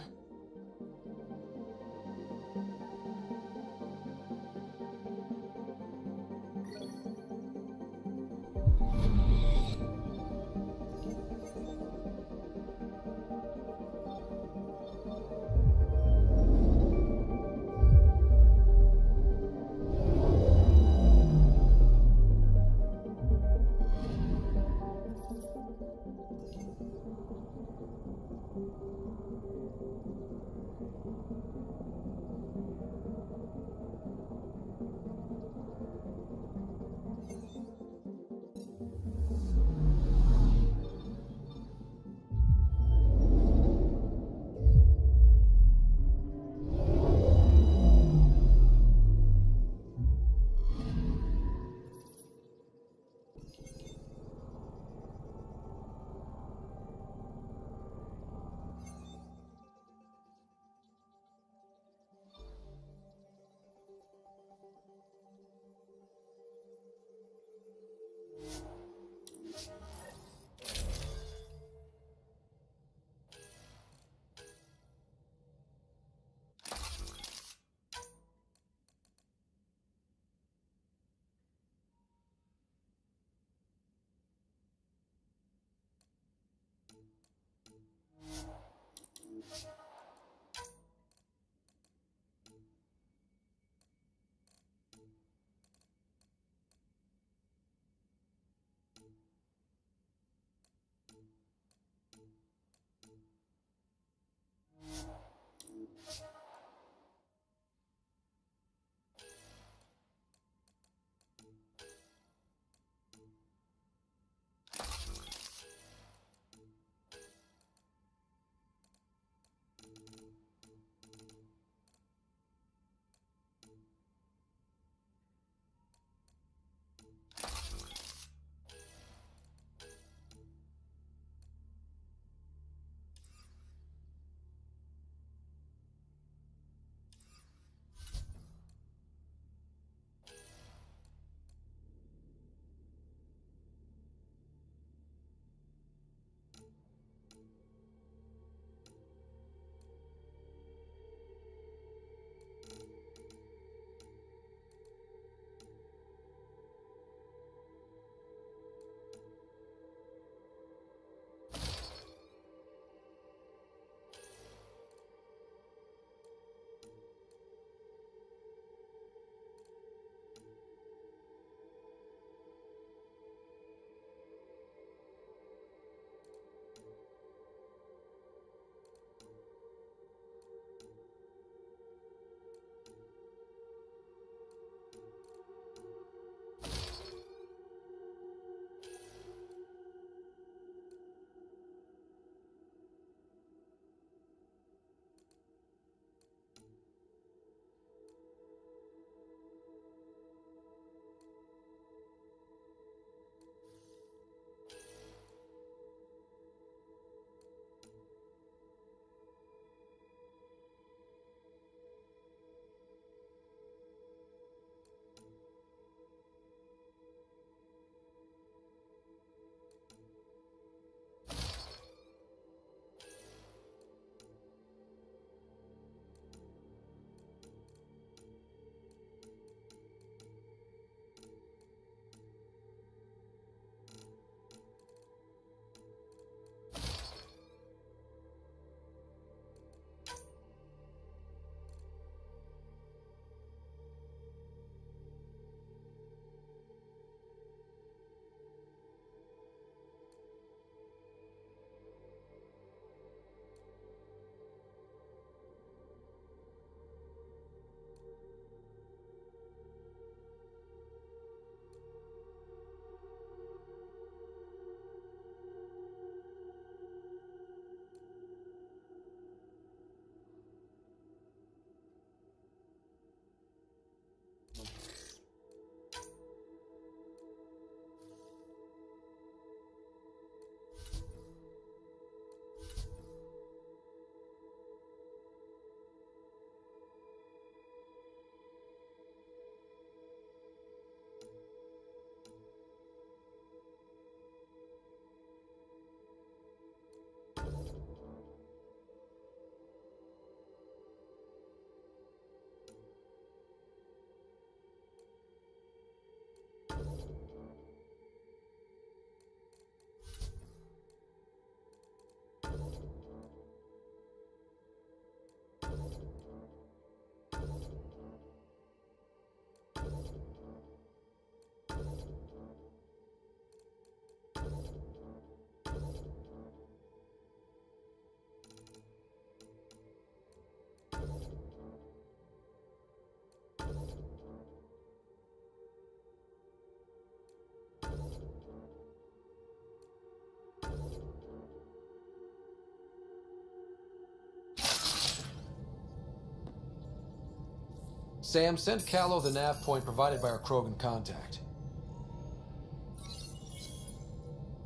Sam, send Callow the nav point provided by our Krogan contact.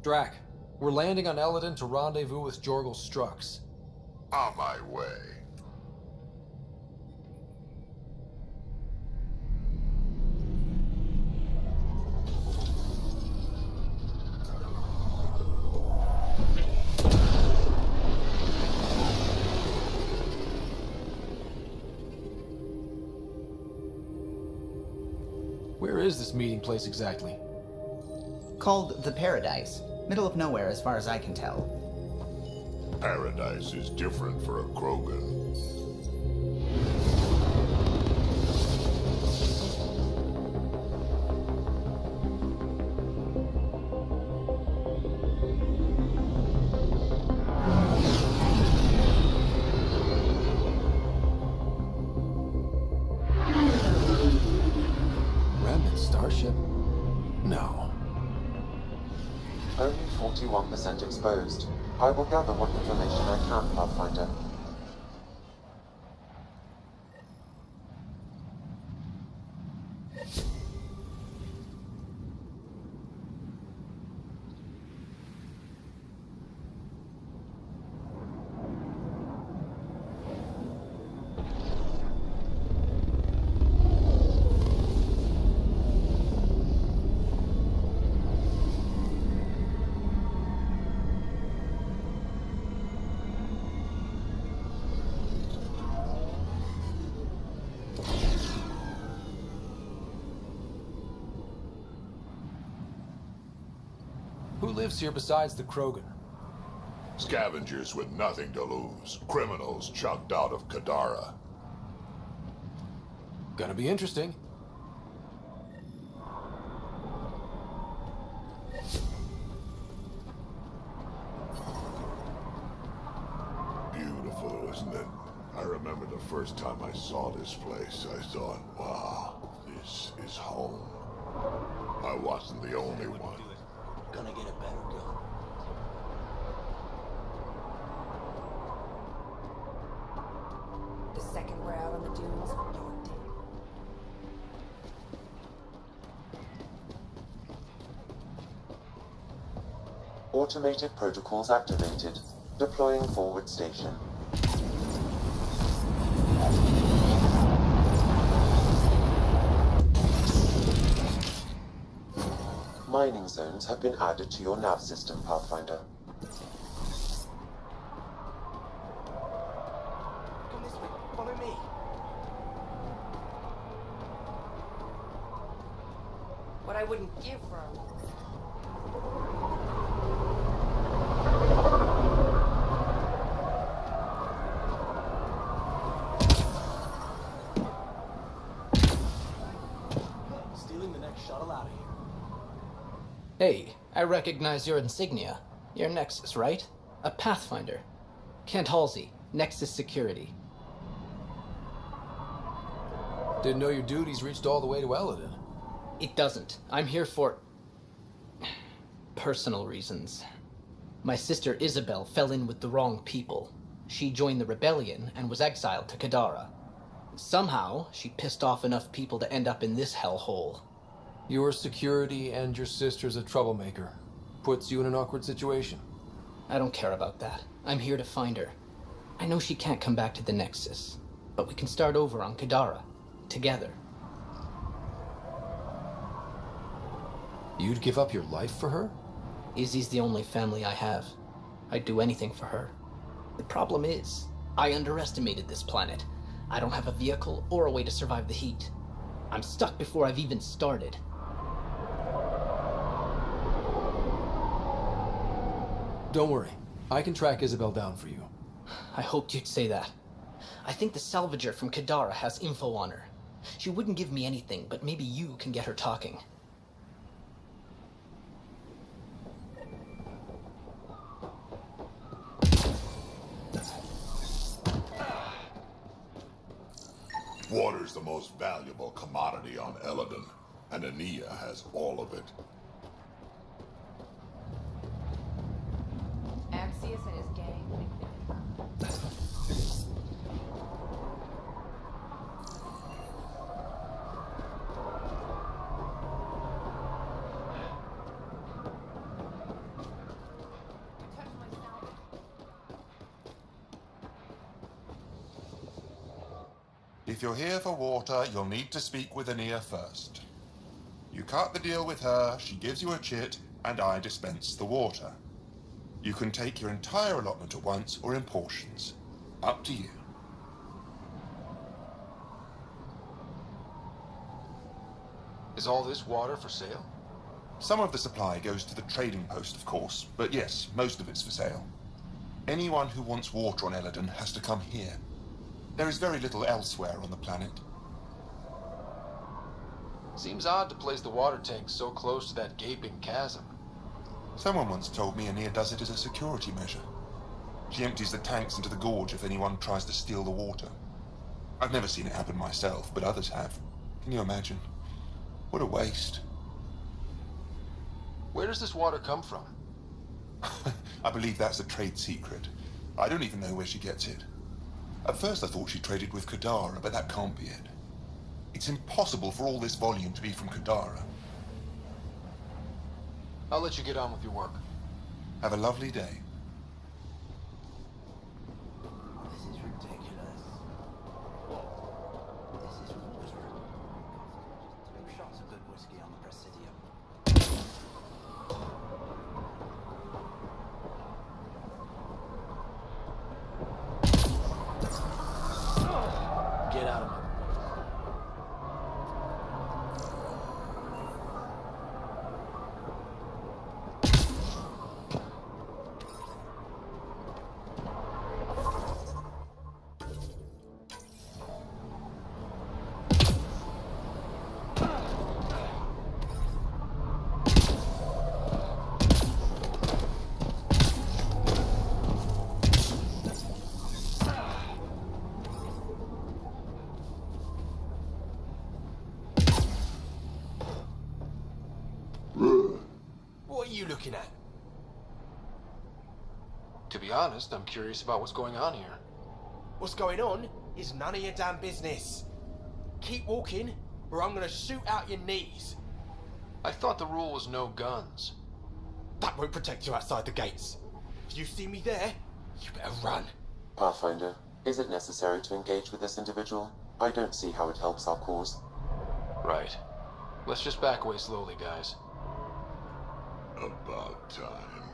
Drac, we're landing on Eladon to rendezvous with Jorgel Strux. On my way. Where is this meeting place exactly? Called the Paradise. Middle of nowhere as far as I can tell. Paradise is different for a Krogan. Remnant starship? No. Only 41% exposed. I will gather what information I can, Pathfinder. Who lives here besides the Krogan? Scavengers with nothing to lose. Criminals chucked out of Kadara. Gonna be interesting. Beautiful, isn't it? I remember the first time I saw this place, I thought, wow, this is home. I wasn't the only one. Gonna get a better go. The second we're out on the dunes, you're dead. Automated protocols activated. Deploying forward station. Mining zones have been added to your nav system, Pathfinder. Come this way. Follow me. What I wouldn't give for a... Stealing the next shuttle out of here. Hey, I recognize your insignia. You're Nexus, right? A Pathfinder. Kent Halsey, Nexus Security. Didn't know your duties reached all the way to Eladon. It doesn't. I'm here for... personal reasons. My sister Isabel fell in with the wrong people. She joined the rebellion and was exiled to Kadara. Somehow, she pissed off enough people to end up in this hellhole. Your security and your sister's a troublemaker. Puts you in an awkward situation. I don't care about that. I'm here to find her. I know she can't come back to the Nexus, but we can start over on Kadara. Together. You'd give up your life for her? Izzy's the only family I have. I'd do anything for her. The problem is, I underestimated this planet. I don't have a vehicle or a way to survive the heat. I'm stuck before I've even started. Don't worry. I can track Isabel down for you. I hoped you'd say that. I think the salvager from Kadara has info on her. She wouldn't give me anything, but maybe you can get her talking. Water's the most valuable commodity on Eladon, and Ania has all of it. Axius and his gang. If you're here for water, you'll need to speak with Anea first. You cut the deal with her, she gives you a chit, and I dispense the water. You can take your entire allotment at once or in portions. Up to you. Is all this water for sale? Some of the supply goes to the trading post, of course, but yes, most of it's for sale. Anyone who wants water on Eladon has to come here. There is very little elsewhere on the planet. Seems odd to place the water tank so close to that gaping chasm. Someone once told me Anea does it as a security measure. She empties the tanks into the gorge if anyone tries to steal the water. I've never seen it happen myself, but others have. Can you imagine? What a waste. Where does this water come from? I believe that's a trade secret. I don't even know where she gets it. At first I thought she traded with Kadara, but that can't be it. It's impossible for all this volume to be from Kadara. I'll let you get on with your work. Have a lovely day. This is ridiculous. This is ridiculous. 2 shots of good whiskey on the Presidium. Get out of my What are you looking at? To be honest, I'm curious about what's going on here. What's going on is none of your damn business. Keep walking, or I'm gonna shoot out your knees. I thought the rule was no guns. That won't protect you outside the gates. If you see me there, you better run. Pathfinder, is it necessary to engage with this individual? I don't see how it helps our cause. Right. Let's just back away slowly, guys. About time.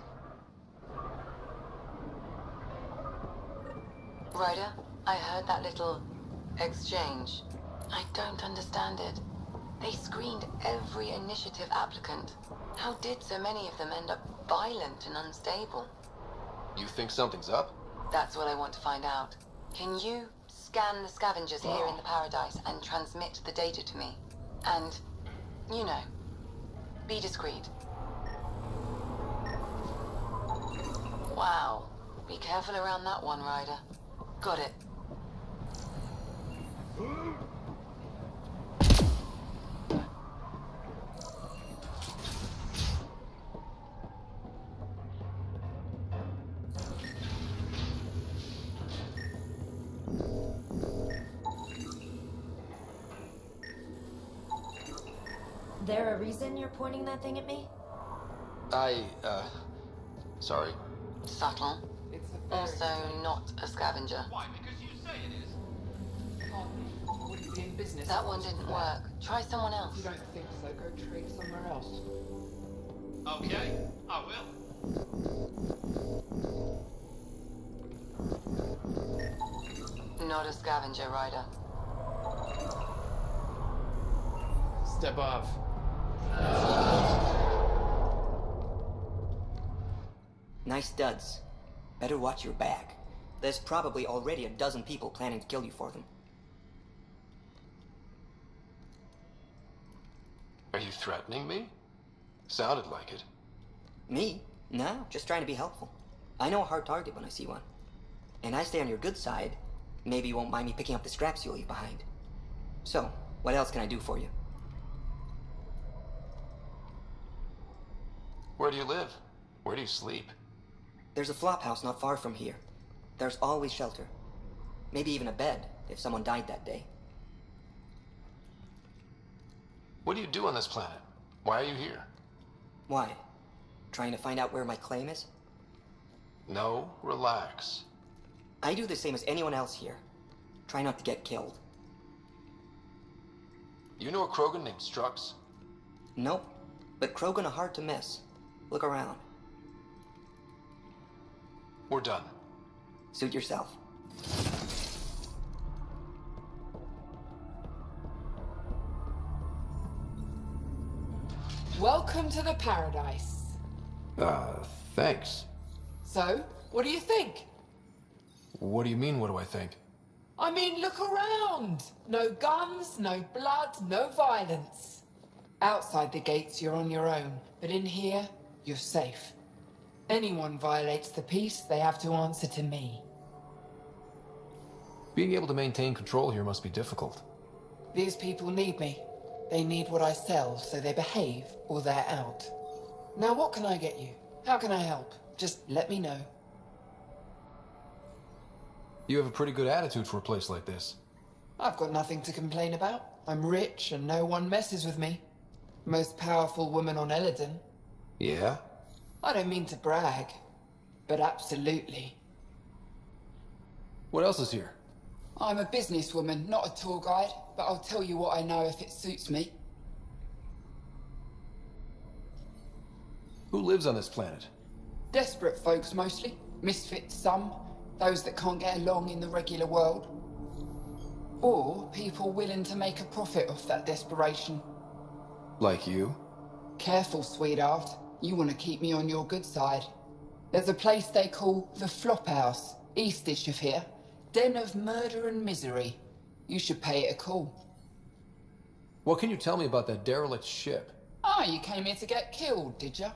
Ryder, I heard that little exchange. I don't understand it. They screened every initiative applicant. How did so many of them end up violent and unstable? You think something's up? That's what I want to find out. Can you scan the scavengers here in the Paradise and transmit the data to me? And, you know, be discreet. Wow. Be careful around that one, Ryder. Got it. There a reason you're pointing that thing at me? Sorry. Subtle. Also not a scavenger. Why? Because you say it is. Wouldn't be in business. That one didn't work. Try someone else. If you don't think so, go trade somewhere else. Okay, I will. Not a scavenger, Ryder. step off. Nice duds. Better watch your back. There's probably already a dozen people planning to kill you for them. Are you threatening me? Sounded like it. Me? No, just trying to be helpful. I know a hard target when I see one. And I stay on your good side. Maybe you won't mind me picking up the scraps you'll leave behind. So, what else can I do for you? Where do you live? Where do you sleep? There's a flop house not far from here. There's always shelter. Maybe even a bed, if someone died that day. What do you do on this planet? Why are you here? Why? Trying to find out where my claim is? No, relax. I do the same as anyone else here. Try not to get killed. You know a Krogan named Strux? Nope, but Krogan are hard to miss. Look around. We're done. Suit yourself. Welcome to the paradise. Thanks. So, what do you think? What do you mean, what do I think? I mean, look around. No guns, no blood, no violence. Outside the gates, you're on your own. But in here, you're safe. Anyone violates the peace, they have to answer to me. Being able to maintain control here must be difficult. These people need me. They need what I sell, so they behave or they're out. Now what can I get you? How can I help? Just let me know. You have a pretty good attitude for a place like this. I've got nothing to complain about. I'm rich and no one messes with me. Most powerful woman on Eladin. Yeah? I don't mean to brag, but absolutely. What else is here? I'm a businesswoman, not a tour guide, but I'll tell you what I know if it suits me. Who lives on this planet? Desperate folks mostly. Misfits some. Those that can't get along in the regular world. Or people willing to make a profit off that desperation. Like you? Careful, sweetheart. You want to keep me on your good side. There's a place they call the Flop House, eastish of here. Den of murder and misery. You should pay it a call. What can you tell me about that derelict ship? Ah, you came here to get killed, did you?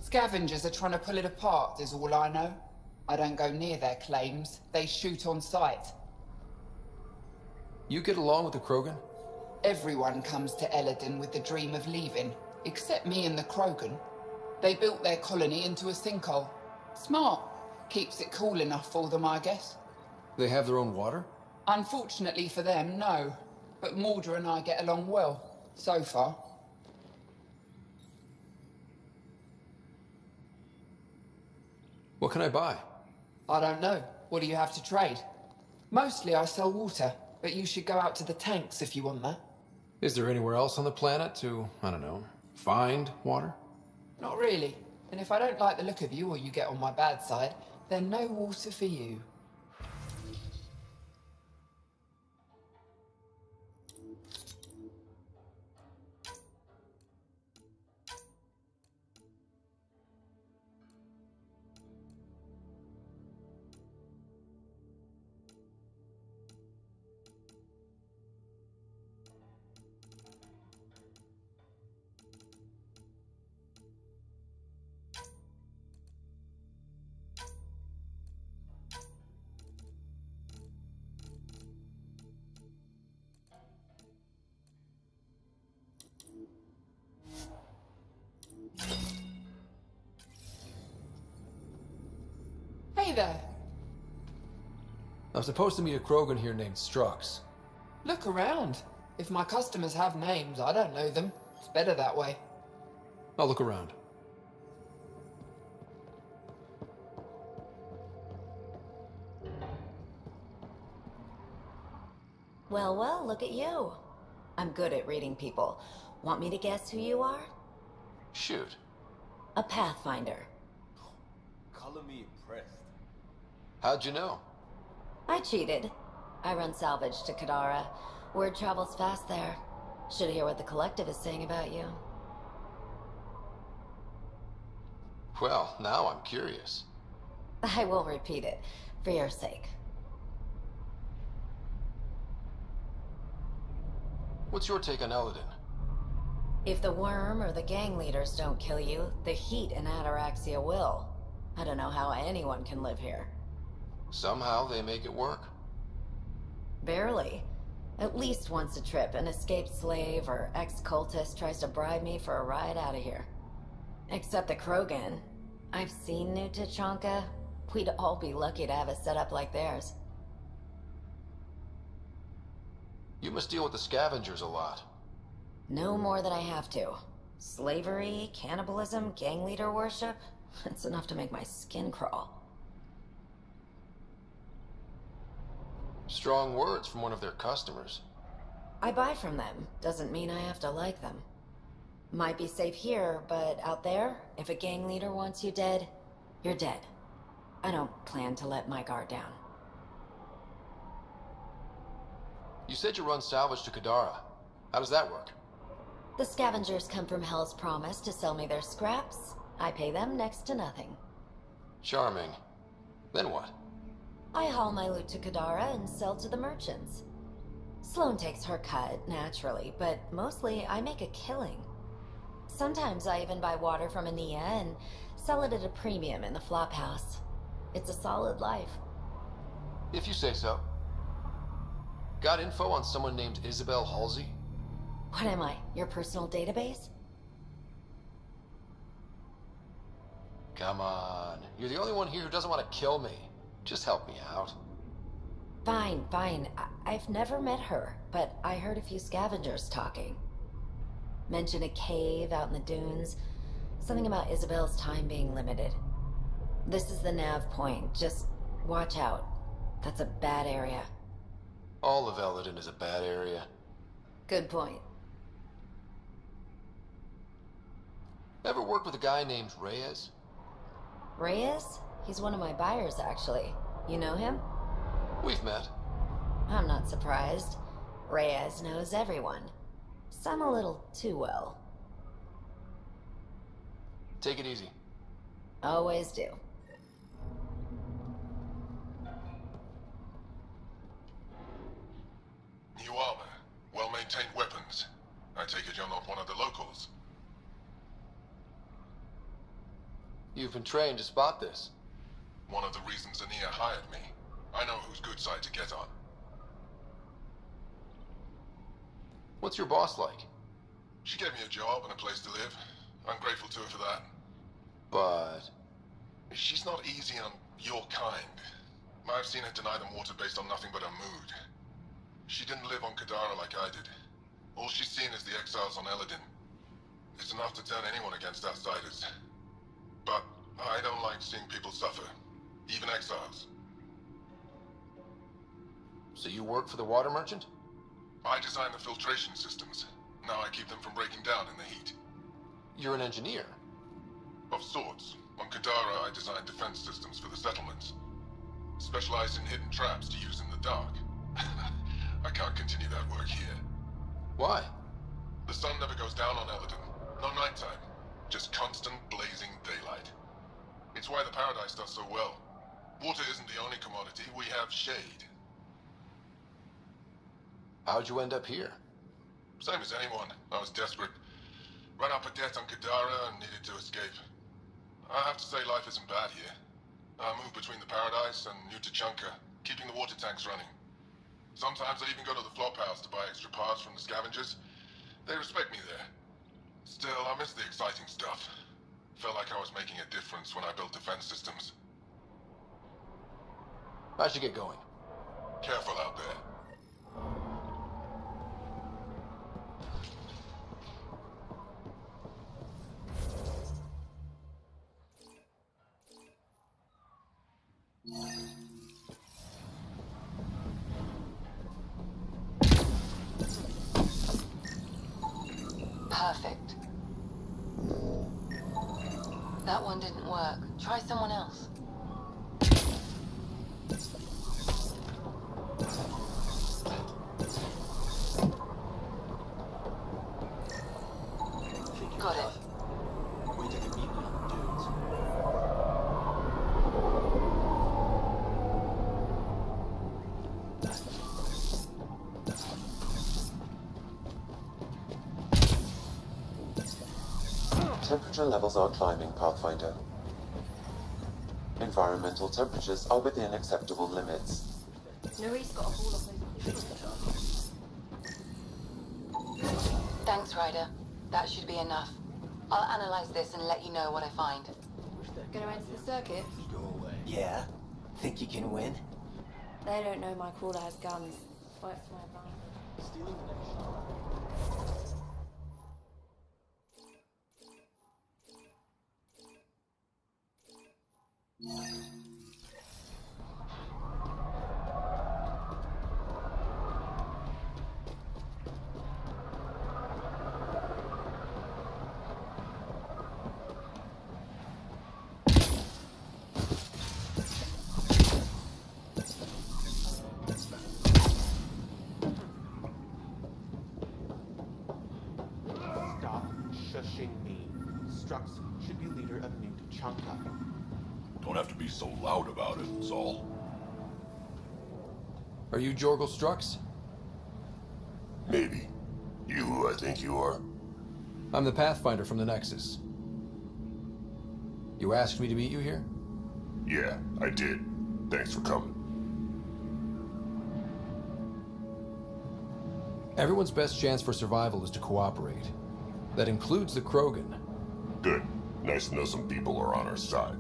Scavengers are trying to pull it apart, is all I know. I don't go near their claims. They shoot on sight. You get along with the Krogan? Everyone comes to Eladin with the dream of leaving, except me and the Krogan. They built their colony into a sinkhole. Smart. Keeps it cool enough for them, I guess. They have their own water? Unfortunately for them, no. But Mordra and I get along well, so far. What can I buy? I don't know. What do you have to trade? Mostly I sell water, but you should go out to the tanks if you want that. Is there anywhere else on the planet to, I don't know, find water? Not really. And if I don't like the look of you or you get on my bad side, then no water for you. Hey there. I'm supposed to meet a Krogan here named Strux. Look around. If my customers have names, I don't know them. It's better that way. I'll look around. Well, well, look at you. I'm good at reading people. Want me to guess who you are? Shoot. A Pathfinder. Color me impressed. How'd you know? I cheated. I run salvage to Kadara. Word travels fast there. Should hear what the Collective is saying about you. Well, now I'm curious. I will repeat it, for your sake. What's your take on Eladin? If the worm or the gang leaders don't kill you, the heat in Ataraxia will. I don't know how anyone can live here. Somehow they make it work. Barely. At least once a trip, an escaped slave or ex-cultist tries to bribe me for a ride out of here. Except the Krogan. I've seen New Tachanka. We'd all be lucky to have a setup like theirs. You must deal with the scavengers a lot. No more than I have to. Slavery, cannibalism, gang leader worship. It's enough to make my skin crawl. Strong words from one of their customers. I buy from them. Doesn't mean I have to like them. Might be safe here, but out there, if a gang leader wants you dead, you're dead. I don't plan to let my guard down. You said you run salvage to Kadara. How does that work? The scavengers come from Hell's Promise to sell me their scraps. I pay them next to nothing. Charming. Then what? I haul my loot to Kadara and sell to the merchants. Sloane takes her cut, naturally, but mostly I make a killing. Sometimes I even buy water from Ania and sell it at a premium in the flop house. It's a solid life. If you say so. Got info on someone named Isabel Halsey? What am I, your personal database? Come on. You're the only one here who doesn't want to kill me. Just help me out. Fine, fine. I've never met her, but I heard a few scavengers talking. Mention a cave out in the dunes. Something about Isabel's time being limited. This is the nav point. Just watch out. That's a bad area. All of Eldon is a bad area. Good point. Ever worked with a guy named Reyes? Reyes? He's one of my buyers, actually. You know him? We've met. I'm not surprised. Reyes knows everyone. Some a little too well. Take it easy. Always do. New armor, well-maintained weapons. I take it you're not one of the locals. You've been trained to spot this. One of the reasons Ania hired me. I know whose good side to get on. What's your boss like? She gave me a job and a place to live. I'm grateful to her for that. But... she's not easy on your kind. I've seen her deny them water based on nothing but her mood. She didn't live on Kadara like I did. All she's seen is the exiles on Eladin. It's enough to turn anyone against outsiders. But I don't like seeing people suffer, even exiles. So you work for the water merchant? I design the filtration systems. Now I keep them from breaking down in the heat. You're an engineer? Of sorts. On Kadara, I design defense systems for the settlements. Specialize in hidden traps to use in the dark. I can't continue that work here. Why? The sun never goes down on Eladin. No nighttime. Just constant blazing daylight. It's why the Paradise does so well. Water isn't the only commodity. We have shade. How'd you end up here? Same as anyone. I was desperate. Ran up a debt on Kadara and needed to escape. I have to say life isn't bad here. I move between the Paradise and New Tuchanka, keeping the water tanks running. Sometimes I even go to the flop house to buy extra parts from the scavengers. They respect me there. Still, I miss the exciting stuff. Felt like I was making a difference when I built defense systems. I should get going. Careful out there. Perfect. That one didn't work. Try someone else. Got it. We take a mutiny on the dudes. Temperature levels are climbing, Pathfinder. Environmental temperatures are within acceptable limits. Nuri's got a whole of Thanks, Ryder. That should be enough. I'll analyze this and let you know what I find. Gonna enter the circuit? Yeah? Think you can win? They don't know my crawler has guns. Fight for my advantage. Stealing the next shushing me. Strux should be leader of New Tuchanka. Don't have to be so loud about it, Zal. Are you Jorgel Strux? Maybe. You who I think you are? I'm the Pathfinder from the Nexus. You asked me to meet you here? Yeah, I did. Thanks for coming. Everyone's best chance for survival is to cooperate. That includes the Krogan. Good. Nice to know some people are on our side.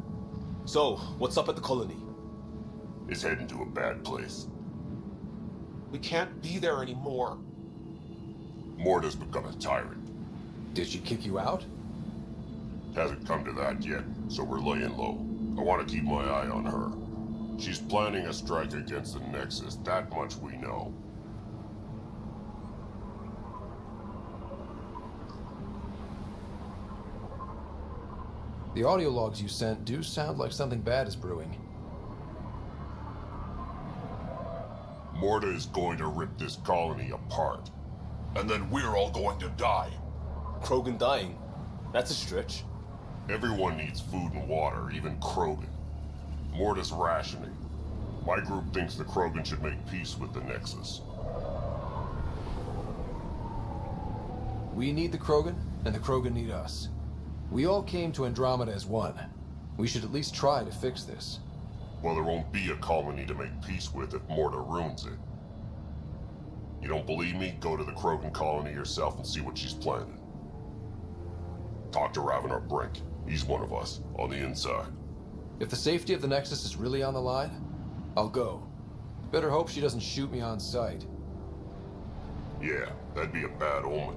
So, what's up at the colony? It's heading to a bad place. We can't be there anymore. Morta's become a tyrant. Did she kick you out? Hasn't come to that yet, so we're laying low. I want to keep my eye on her. She's planning a strike against the Nexus, that much we know. The audio logs you sent do sound like something bad is brewing. Morta is going to rip this colony apart. And then we're all going to die. Krogan dying? That's a stretch. Everyone needs food and water, even Krogan. Morta's rationing. My group thinks the Krogan should make peace with the Nexus. We need the Krogan, and the Krogan need us. We all came to Andromeda as one. We should at least try to fix this. Well, there won't be a colony to make peace with if Morta ruins it. You don't believe me? Go to the Krogan colony yourself and see what she's planning. Talk to Ravenar Brink. He's one of us, on the inside. If the safety of the Nexus is really on the line, I'll go. Better hope she doesn't shoot me on sight. Yeah, that'd be a bad omen.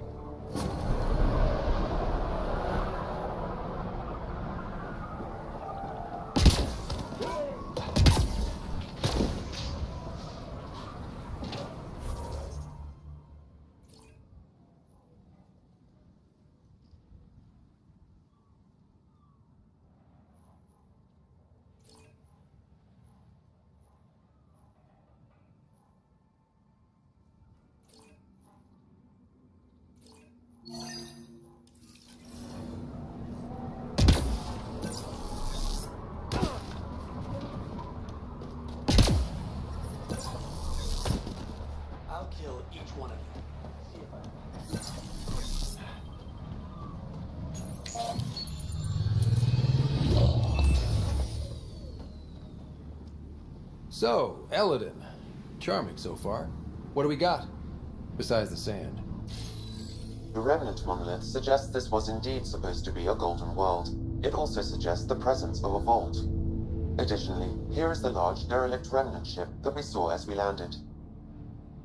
I'll kill each one of you. So, Eladin. Charming so far. What do we got? Besides the sand. The remnant monolith suggests this was indeed supposed to be a golden world. It also suggests the presence of a vault. Additionally, here is the large derelict remnant ship that we saw as we landed.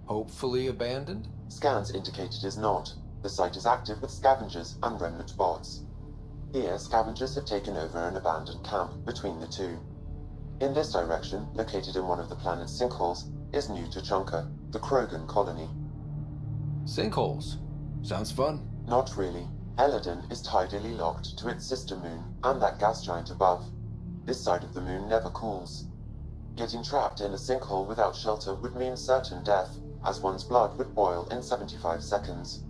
Hopefully abandoned? Scans indicate it is not. The site is active with scavengers and remnant bots. Here, scavengers have taken over an abandoned camp between the two. In this direction, located in one of the planet's sinkholes, is New Tuchanka, the Krogan colony. Sinkholes? Sounds fun. Not really. Eladin is tidally locked to its sister moon and that gas giant above. This side of the moon never cools. Getting trapped in a sinkhole without shelter would mean certain death, as one's blood would boil in 75 seconds.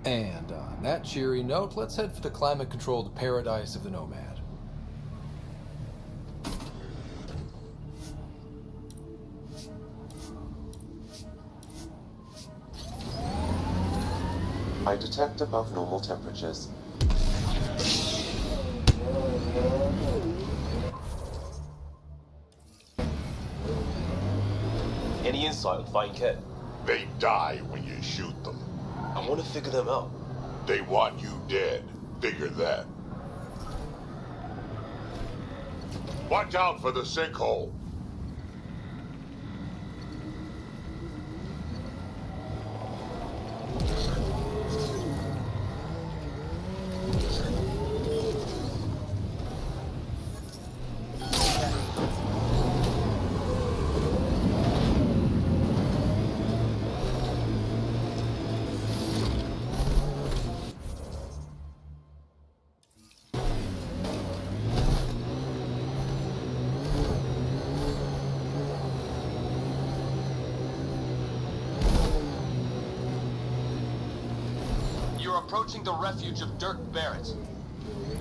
And on that cheery note, let's head for the climate-controlled paradise of the Nomad. I detect above normal temperatures. Any insight on Fine Ket? They die when you shoot them. I want to figure them out. They want you dead. Figure that. Watch out for the sinkhole. approaching the refuge of Dirk Barrett.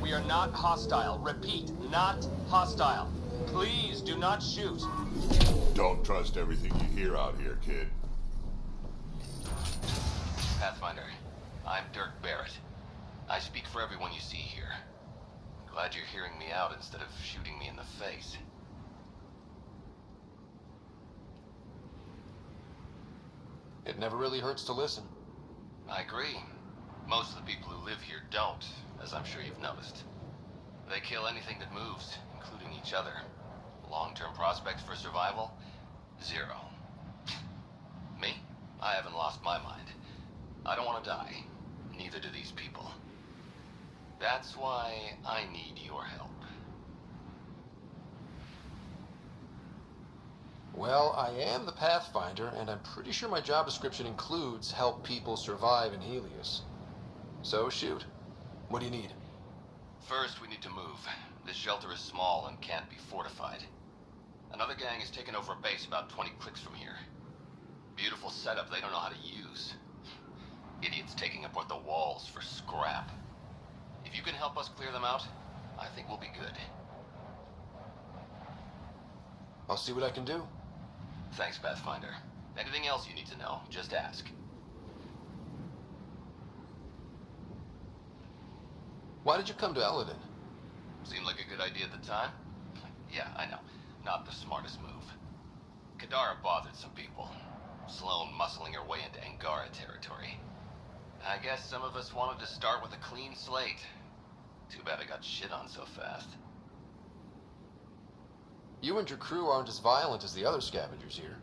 We are not hostile. Repeat, not hostile. Please do not shoot. Don't trust everything you hear out here, kid. Pathfinder, I'm Dirk Barrett. I speak for everyone you see here. Glad you're hearing me out instead of shooting me in the face. It never really hurts to listen. I agree. Most of the people who live here don't, as I'm sure you've noticed. They kill anything that moves, including each other. Long-term prospects for survival? Zero. Me? I haven't lost my mind. I don't want to die. Neither do these people. That's why I need your help. Well, I am the Pathfinder, and I'm pretty sure my job description includes help people survive in Helios. So shoot. What do you need? First, we need to move. This shelter is small and can't be fortified. Another gang has taken over a base about 20 clicks from here. Beautiful setup they don't know how to use. Idiots taking apart the walls for scrap. If you can help us clear them out, I think we'll be good. I'll see what I can do. Thanks, Pathfinder. Anything else you need to know, just ask. Why did you come to Eladin? Seemed like a good idea at the time? Yeah, I know. Not the smartest move. Kadara bothered some people. Sloane muscling her way into Angara territory. I guess some of us wanted to start with a clean slate. Too bad I got shit on so fast. You and your crew aren't as violent as the other scavengers here.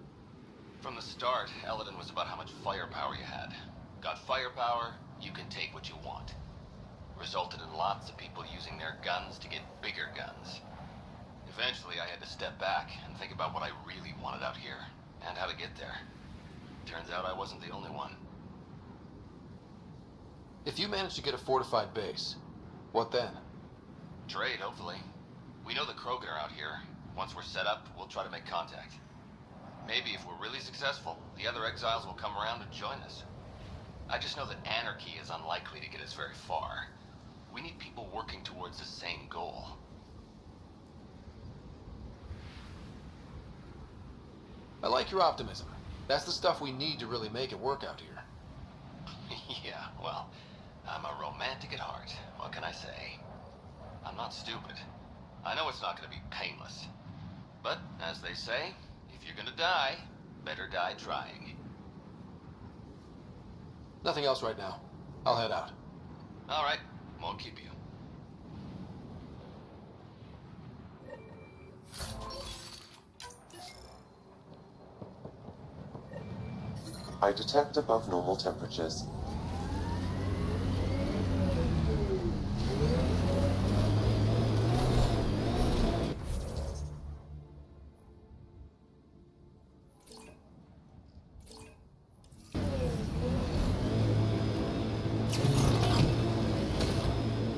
From the start, Eladin was about how much firepower you had. Got firepower, you can take what you want. Resulted in lots of people using their guns to get bigger guns. Eventually, I had to step back and think about what I really wanted out here, and how to get there. Turns out I wasn't the only one. If you manage to get a fortified base, what then? Trade, hopefully. We know the Krogan are out here. Once we're set up, we'll try to make contact. Maybe if we're really successful, the other exiles will come around and join us. I just know that anarchy is unlikely to get us very far. We need people working towards the same goal. I like your optimism. That's the stuff we need to really make it work out here. Yeah, well, I'm a romantic at heart. What can I say? I'm not stupid. I know it's not going to be painless. But, as they say, if you're going to die, better die trying. Nothing else right now. I'll head out. All right, won't keep you. I detect above normal temperatures.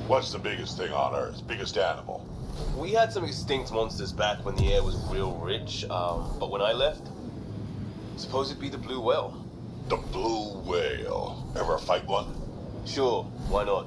What's the biggest thing on Earth? Biggest animal? We had some extinct monsters back when the air was real rich, but when I left, suppose it'd be the blue whale. The blue whale. Ever fight one? Sure, why not?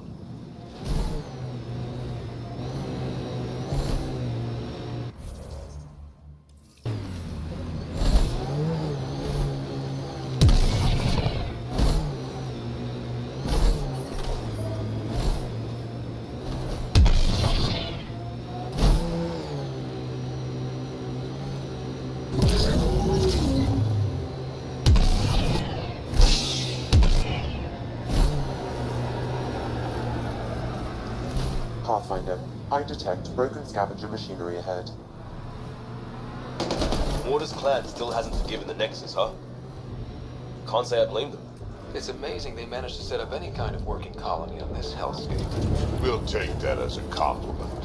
Pathfinder, I detect broken scavenger machinery ahead. Mortar's clan still hasn't forgiven the Nexus, huh? Can't say I blame them. It's amazing they managed to set up any kind of working colony on this hellscape. We'll take that as a compliment.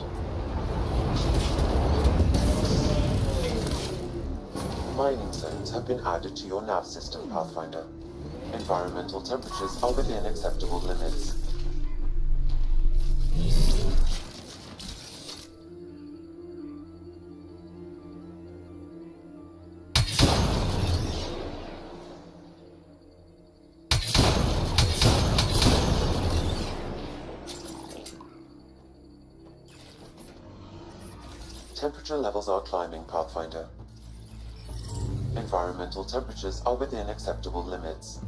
Mining zones have been added to your nav system, Pathfinder. Environmental temperatures are within acceptable limits. temperature levels are climbing, Pathfinder. Environmental temperatures are within acceptable limits.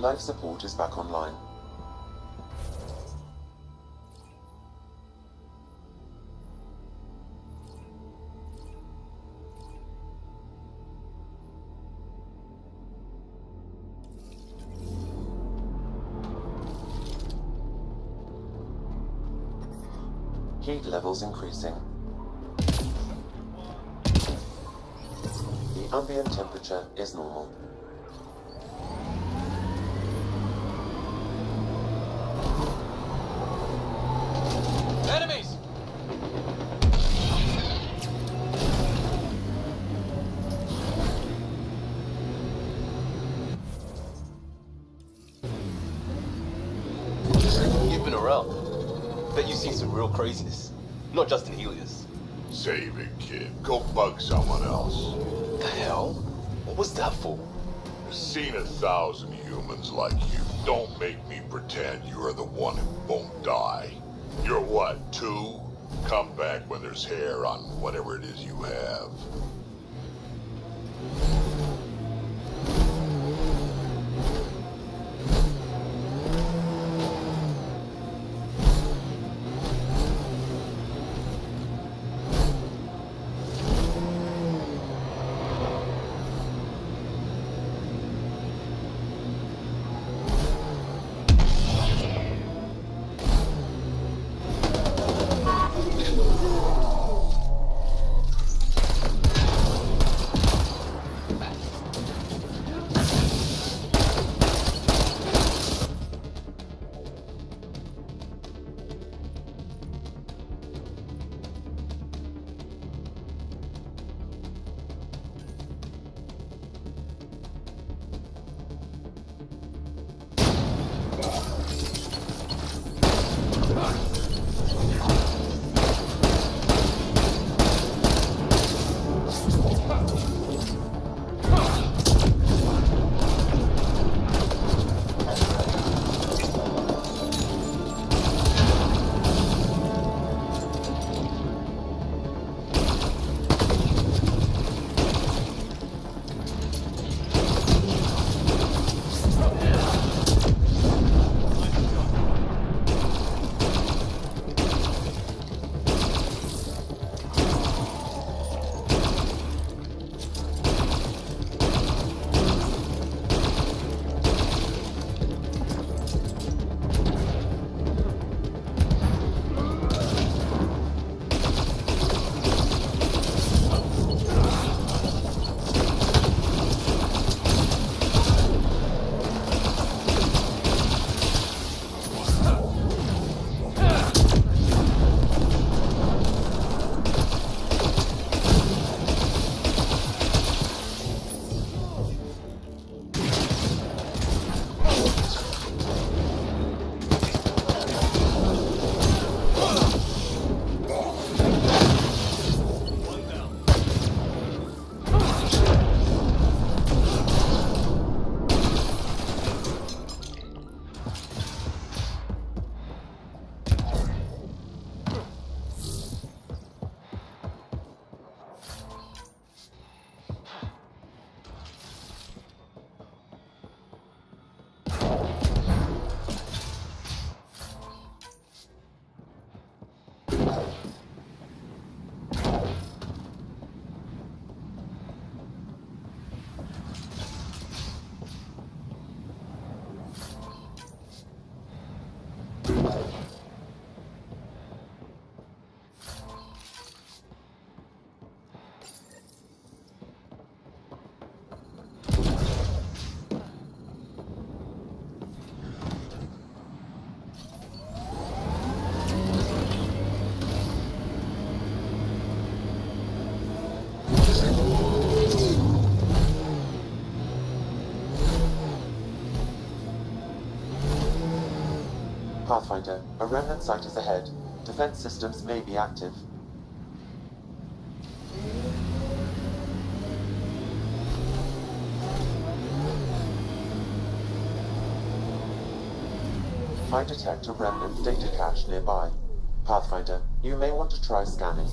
Life support is back online. Heat levels increasing. The ambient temperature is normal. Enemies! You've been around. Bet you've seen some real craziness. Not just in Helios. Save it, kid. Go bug someone else. The hell? What was that for? I've seen 1,000 humans like you. Don't make me pretend you are the one who won't die. You're what, 2? Come back when there's hair on whatever it is you have. Pathfinder, a remnant site is ahead. Defense systems may be active. I detect a remnant data cache nearby. Pathfinder, you may want to try scanning.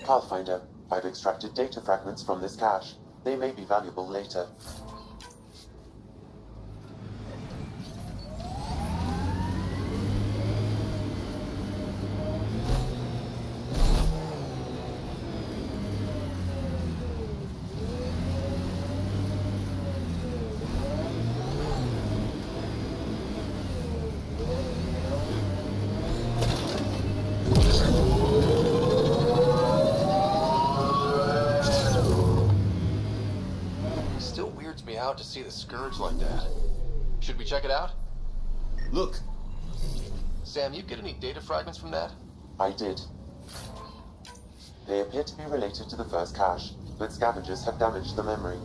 Pathfinder, I've extracted data fragments from this cache. They may be valuable later. Still weirds me out to see the Scourge like that. Should we check it out? Look. Sam, you get any data fragments from that? I did. They appear to be related to the first cache, but scavengers have damaged the memory.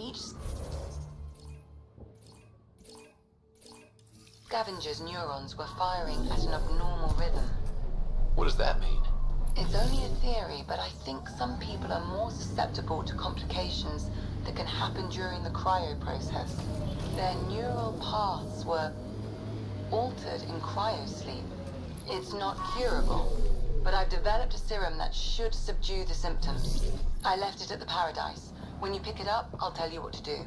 Each scavenger's neurons were firing at an abnormal rhythm. What does that mean? It's only a theory, but I think some people are more susceptible to complications that can happen during the cryo process. Their neural paths were altered in cryosleep. It's not curable, but I've developed a serum that should subdue the symptoms. I left it at the Paradise. When you pick it up, I'll tell you what to do.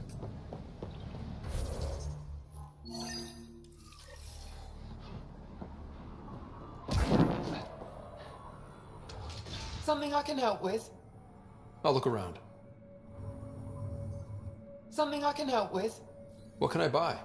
Something I can help with? I'll look around. Something I can help with? What can I buy?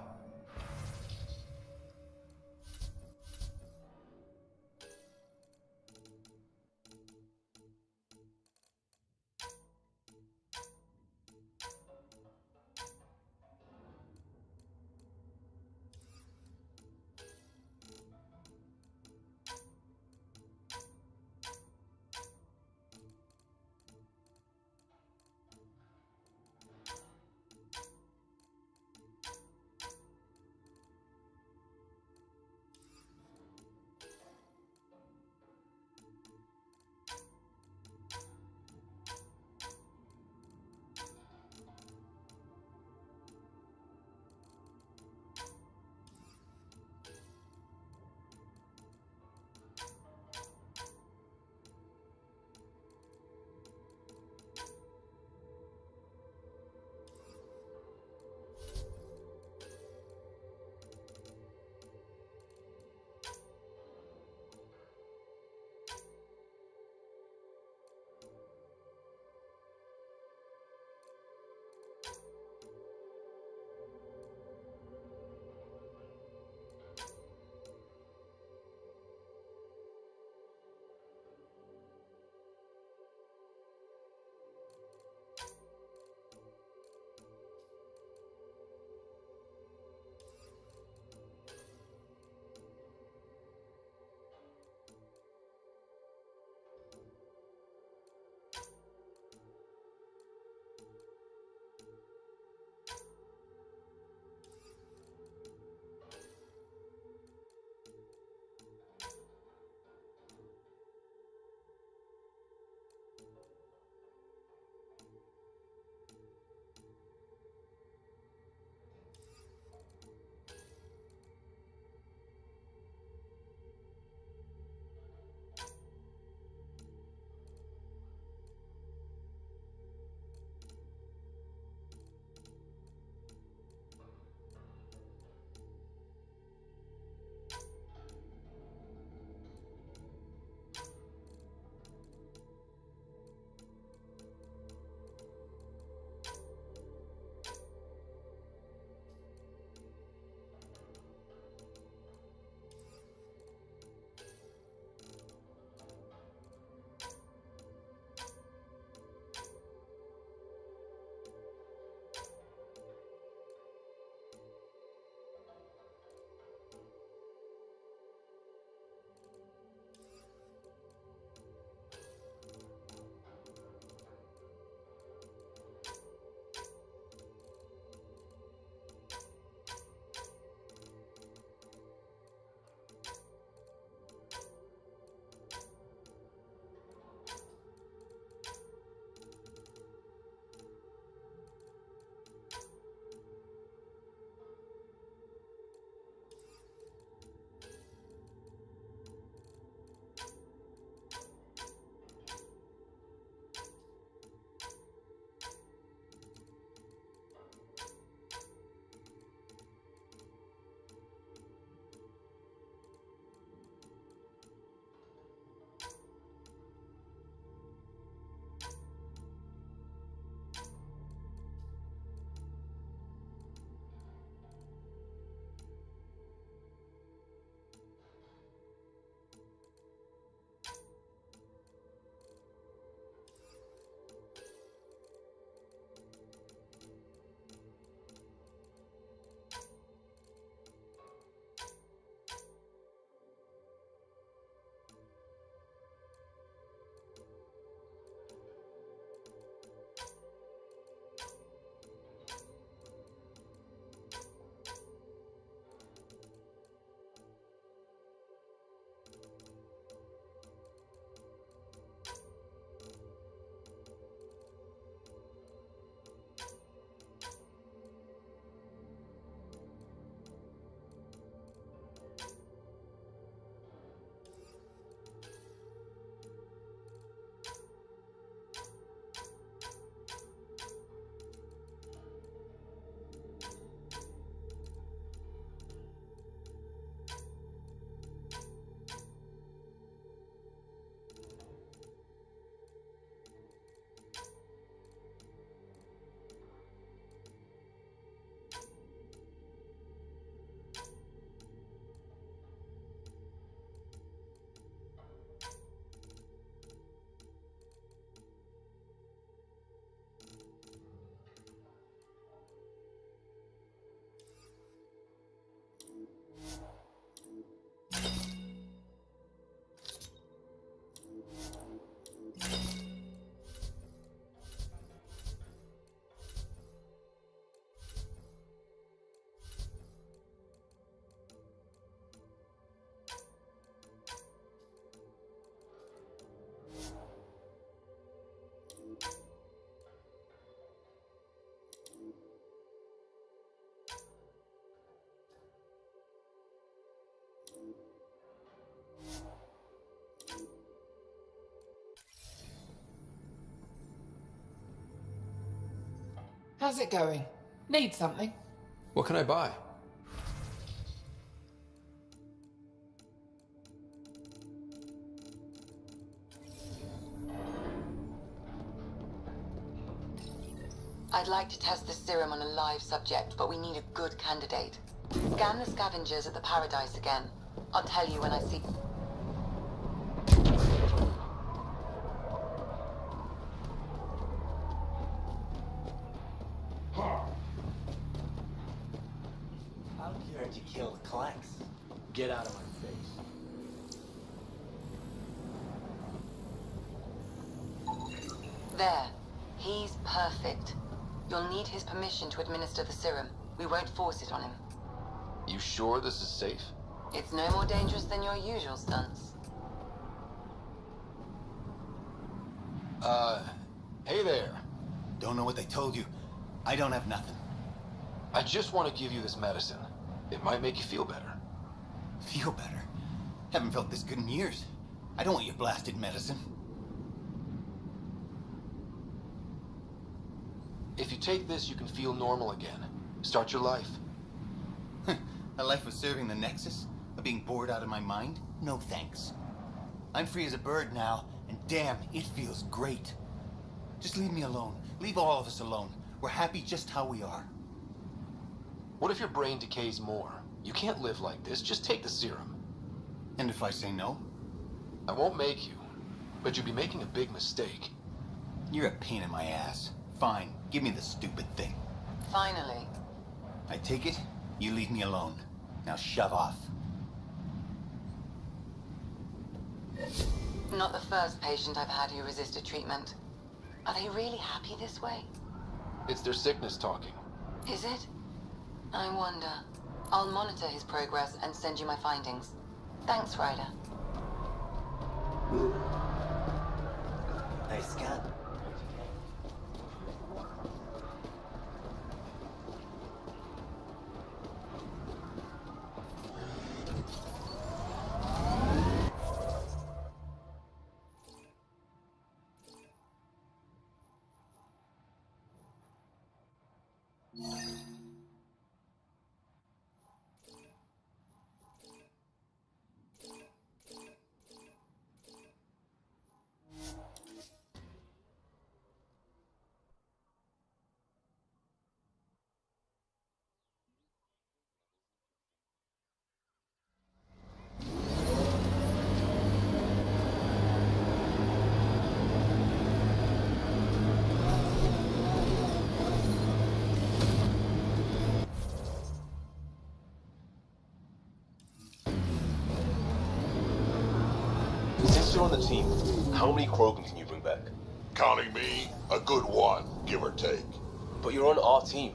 How's it going? Need something? What can I buy? I'd like to test the serum on a live subject, but we need a good candidate. Scan the scavengers at the Paradise again. I'll tell you when I see... How dared you kill the Clax? Get out of my face. There. He's perfect. You'll need his permission to administer the serum. We won't force it on him. You sure this is safe? It's no more dangerous than your usual stunts. Hey there. Don't know what they told you. I don't have nothing. I just want to give you this medicine. It might make you feel better. Feel better? Haven't felt this good in years. I don't want your blasted medicine. If you take this, you can feel normal again. Start your life. A life of serving the Nexus? Of being bored out of my mind? No thanks. I'm free as a bird now, and damn, it feels great. Just leave me alone. Leave all of us alone. We're happy just how we are. What if your brain decays more? You can't live like this. Just take the serum. And if I say no? I won't make you, but you'd be making a big mistake. You're a pain in my ass. Fine, give me the stupid thing. Finally. I take it, you leave me alone. Now shove off. Not the first patient I've had who resisted treatment. Are they really happy this way? It's their sickness talking. Is it? I wonder. I'll monitor his progress and send you my findings. Thanks, Ryder. Nice scan. Since you're on the team, how many Krogan can you bring back? Counting me, a good one, give or take. But you're on our team.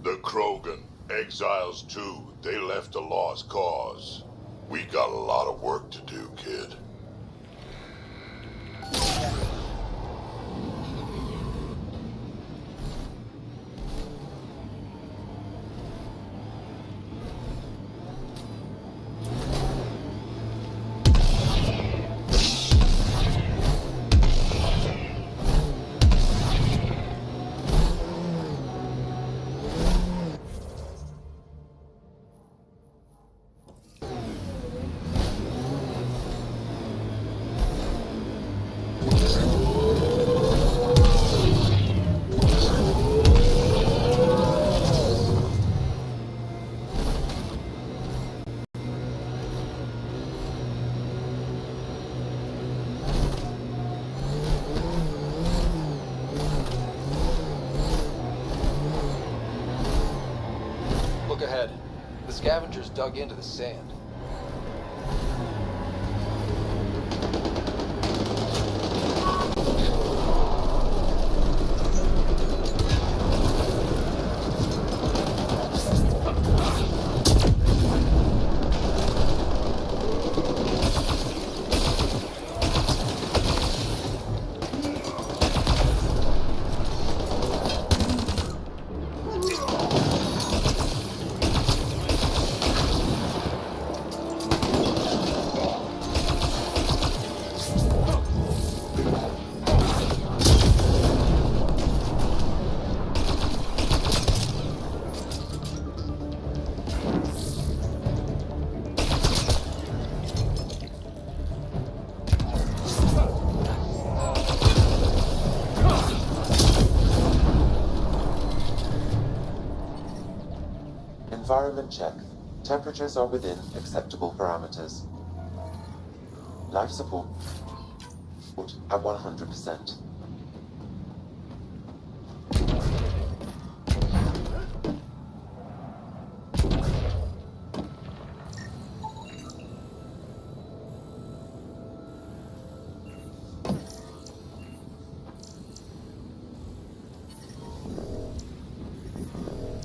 The Krogan, exiles too, they left a lost cause. We got a lot of work to do, kid. Look ahead. The scavengers dug into the sand. Environment check. Temperatures are within acceptable parameters. Life support at 100%.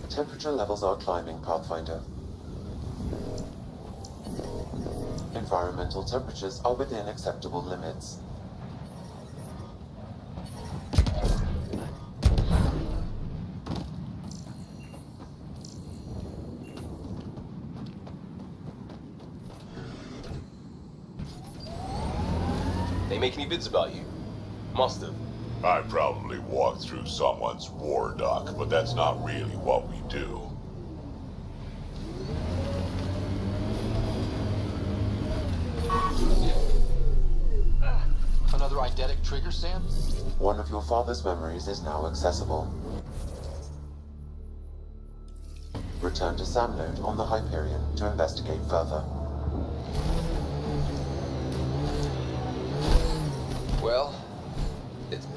Temperature levels are climbing, Pathfinder. Environmental temperatures are within acceptable limits. They make any bids about you? Must have. I probably walked through someone's war dock, but that's not really what we do. Another eidetic trigger, Sam? One of your father's memories is now accessible. Return to Sam Node on the Hyperion to investigate further. Well, it's...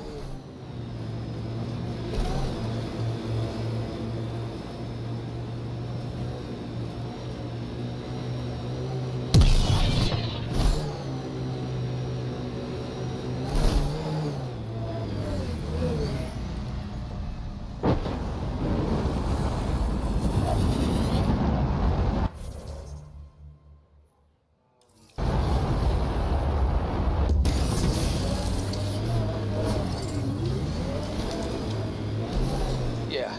Yeah.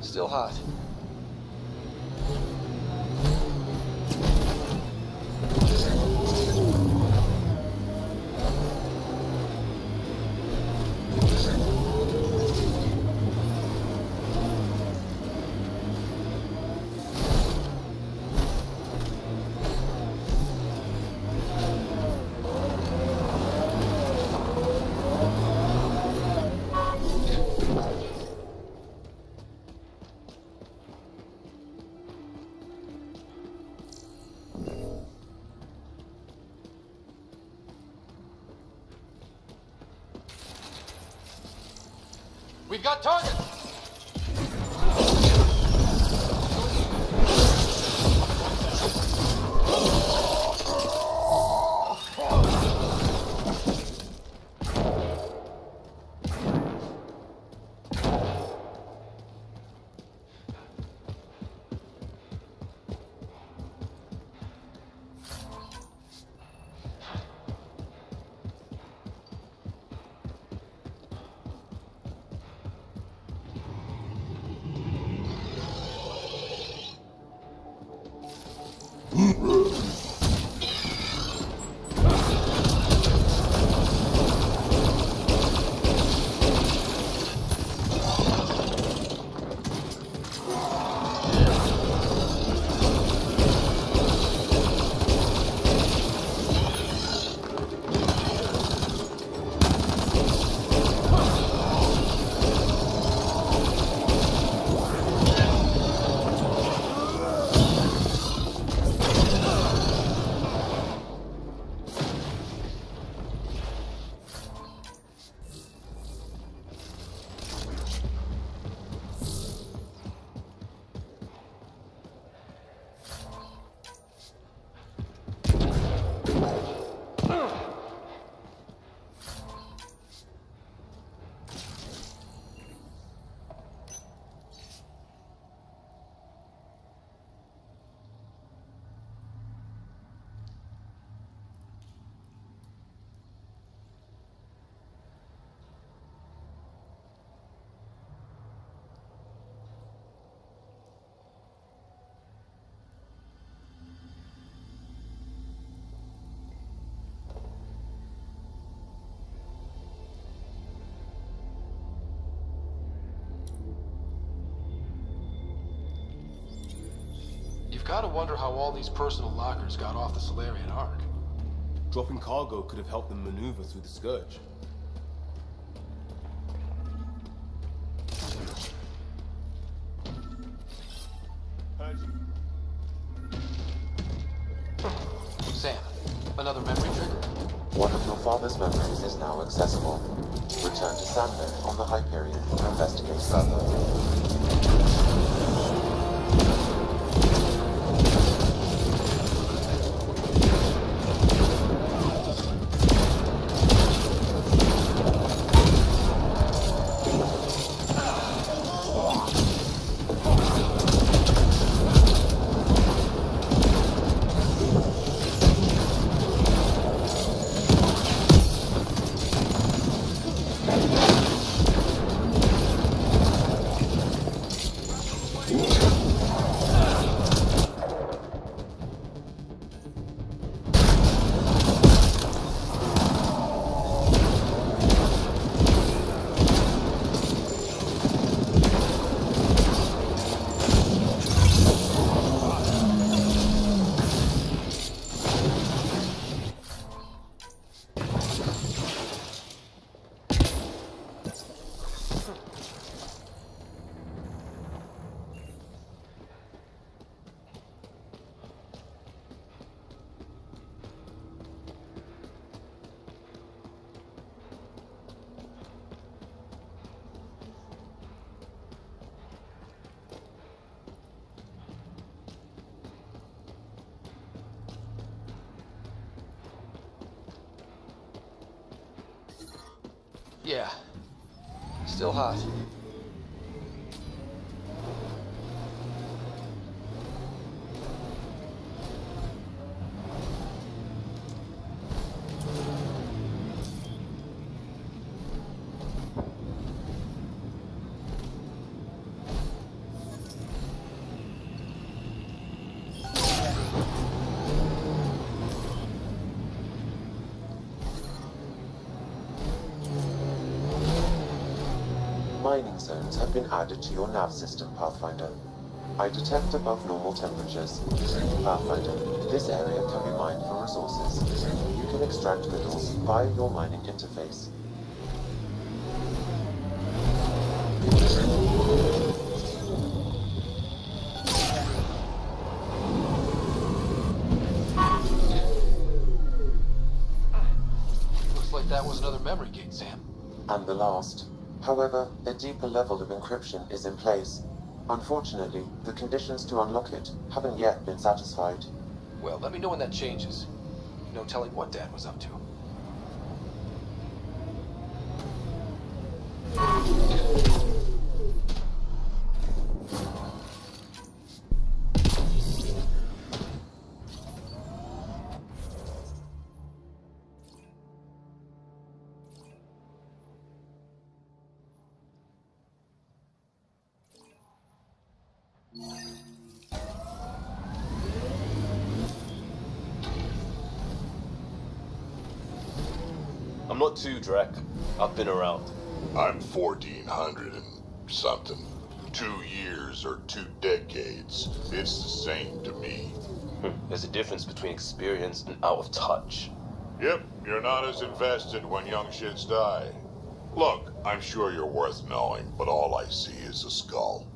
Still hot. We've got targets! You've got to wonder how all these personal lockers got off the Solarian Ark. Dropping cargo could have helped them maneuver through the Scourge. Heard father's memories is now accessible. Return to Sandler on the Hyperion to investigate further. Yeah. Still hot. Mining zones have been added to your nav system, Pathfinder. I detect above normal temperatures. Pathfinder, this area can be mined for resources. You can extract minerals via your mining interface. Looks like that was another memory gate, Sam. And the last. However, a deeper level of encryption is in place. Unfortunately, the conditions to unlock it haven't yet been satisfied. Well, let me know when that changes. No telling what Dad was up to. I'm not too, Drac. I've been around. I'm 1400 and something. 2 years or 2 decades. It's the same to me. There's a difference between experienced and out of touch. Yep, you're not as invested when young shits die. Look, I'm sure you're worth knowing, but all I see is a skull.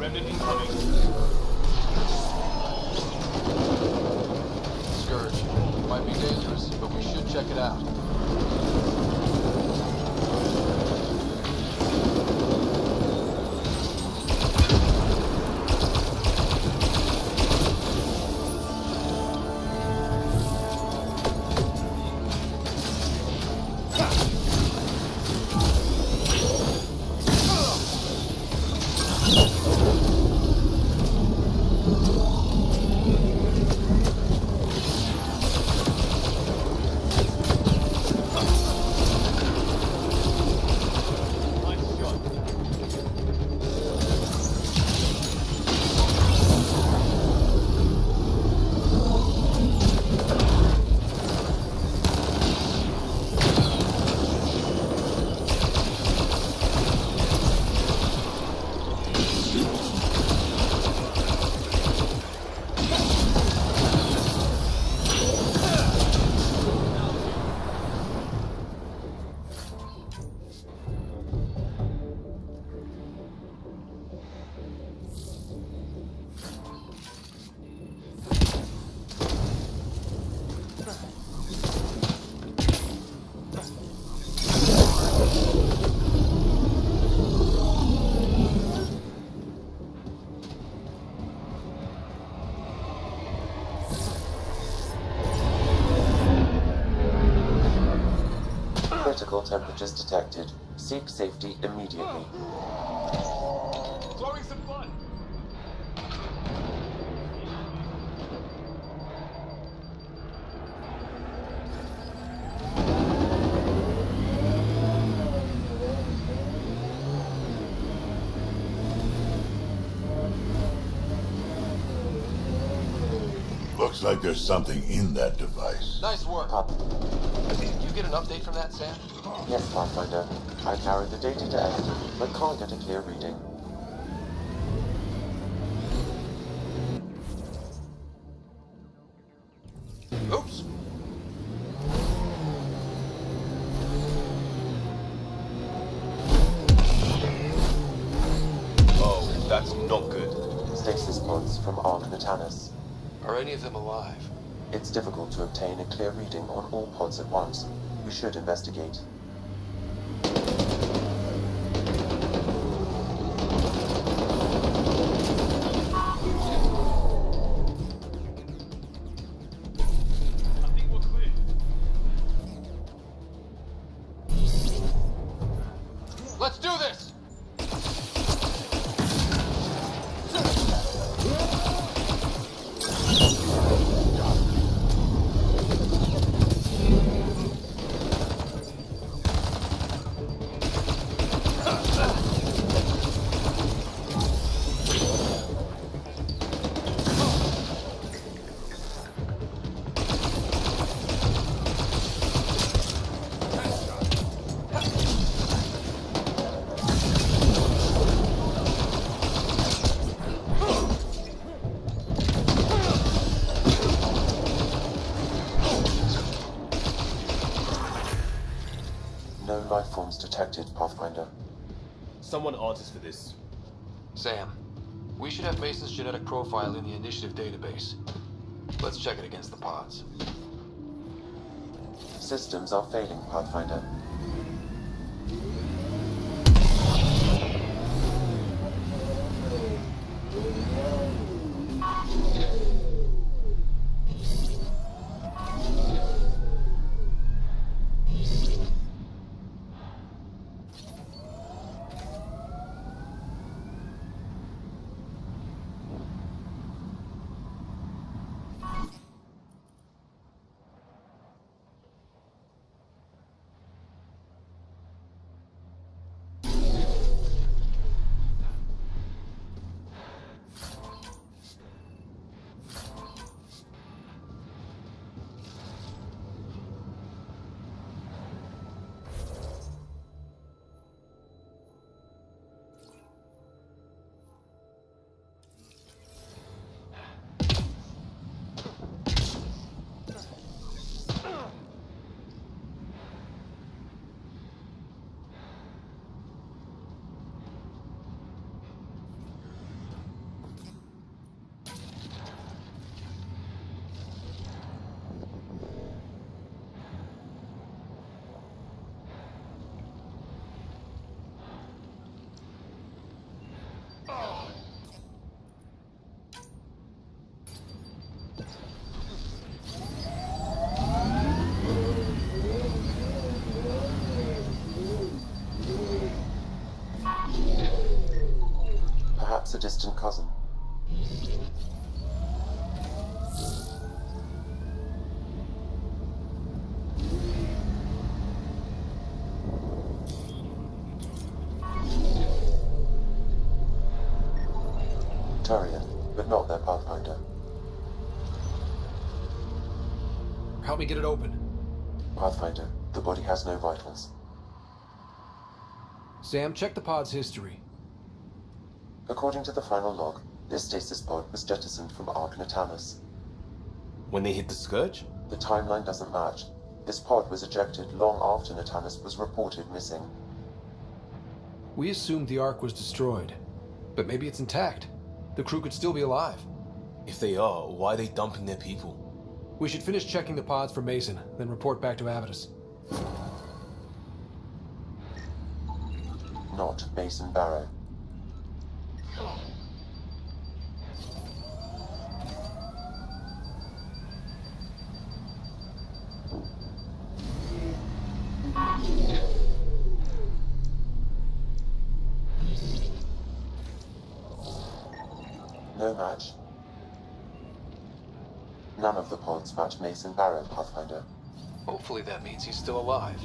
Remnant incoming. Scourge. Might be dangerous, but we should check it out. Critical temperatures detected. Seek safety immediately. Throwing some blood. Looks like there's something in that device. Nice work. Did you get an update from that, Sam? Yes, Pathfinder. I carried the data to Eston, but can't get a clear reading. Oops. Oh, that's not good. Stasis pods from Ark Natanus. Are any of them alive? It's difficult to obtain a clear reading on all pods at once. We should investigate. Let's do this! No life forms detected, Pathfinder. Someone answers for this. Sam, we should have Mason's genetic profile in the initiative database. Let's check it against the pods. Systems are failing, Pathfinder. a distant cousin. Turian, but not their Pathfinder. Help me get it open. Pathfinder, the body has no vitals. Sam, check the pod's history. According to the final log, this stasis pod was jettisoned from Ark Natalis. When they hit the Scourge? The timeline doesn't match. This pod was ejected long after Natalis was reported missing. We assumed the Ark was destroyed, but maybe it's intact. The crew could still be alive. If they are, why are they dumping their people? We should finish checking the pods for Mason, then report back to Avitus. Not Mason Barrow. No match. None of the pods match Mason Barrow, Pathfinder. Hopefully that means he's still alive.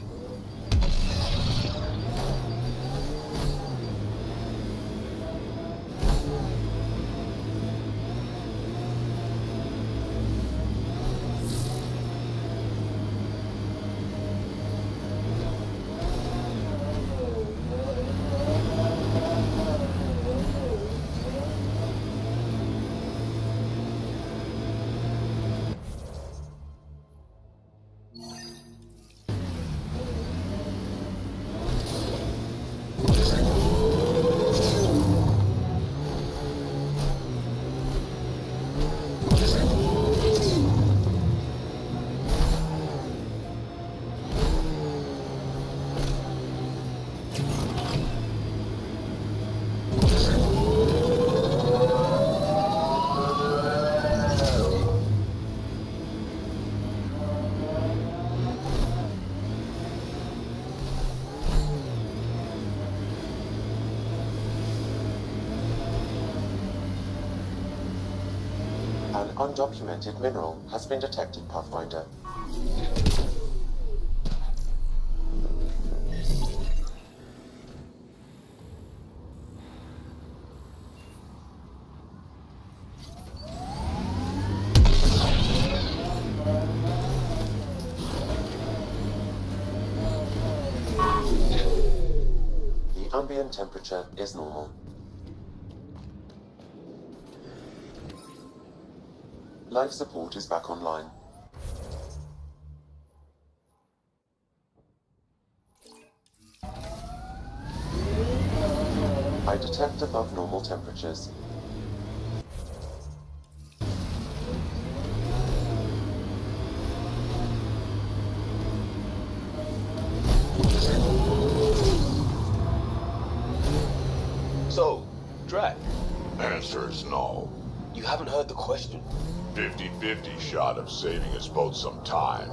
An undocumented mineral has been detected, Pathfinder. The ambient temperature is normal. Life support is back online. I detect above normal temperatures. So, Drac. Answer is no. You haven't heard the question. 50-50 shot of saving us both some time.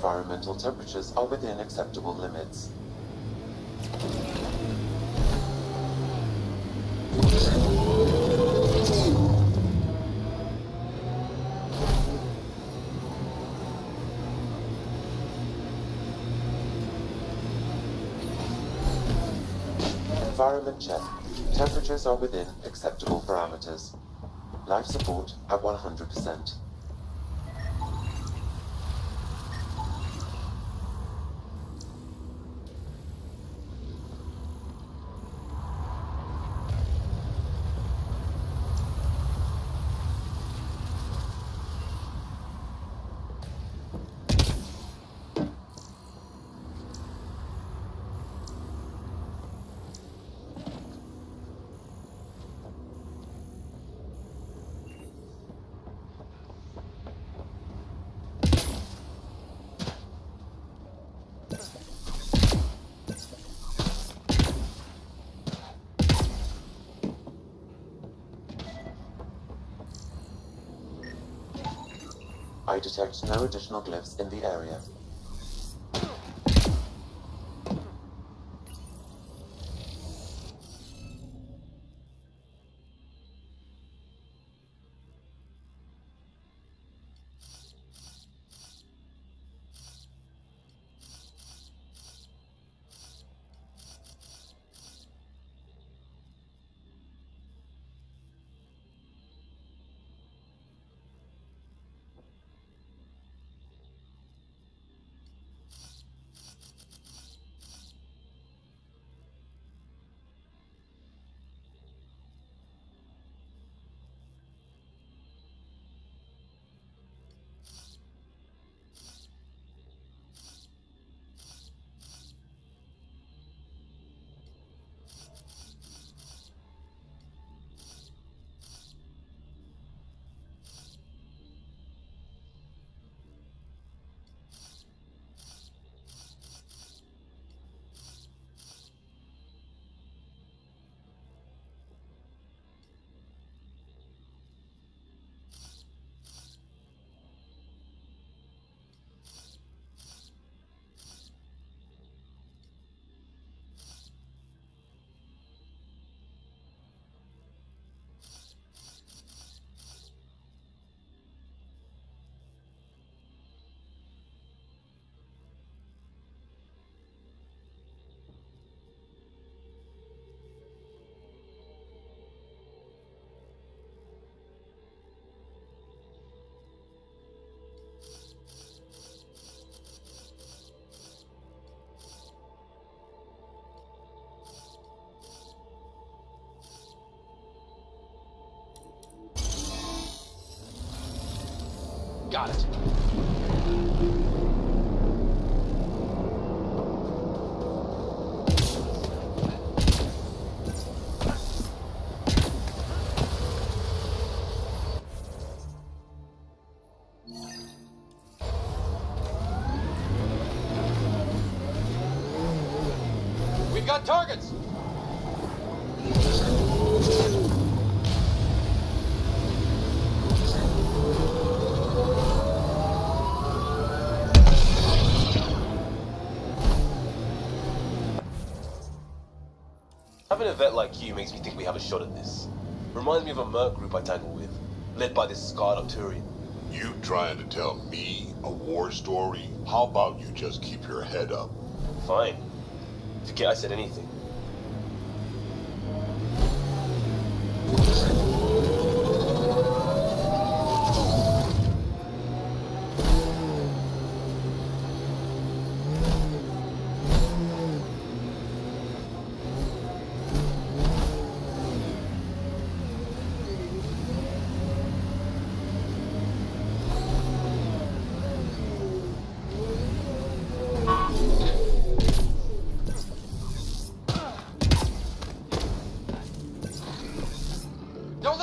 Environmental temperatures are within acceptable limits. Environment check. Temperatures are within acceptable parameters. Life support at 100%. I detect no additional glyphs in the area. Got it. We've got targets! Having a vet like you makes me think we have a shot at this. Reminds me of a merc group I tangled with, led by this scarred Arcturian. You trying to tell me a war story? How about you just keep your head up? Fine. Forget I said anything. Don't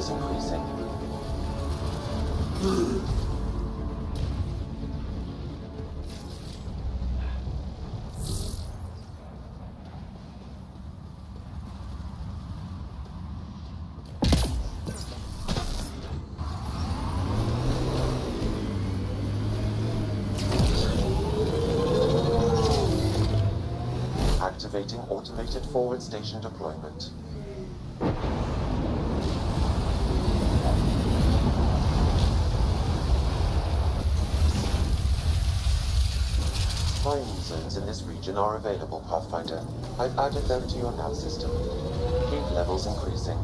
levels increasing. Activating automated forward station deployment. Mining zones in this region are available, Pathfinder. I've added them to your nav system. Heat levels increasing.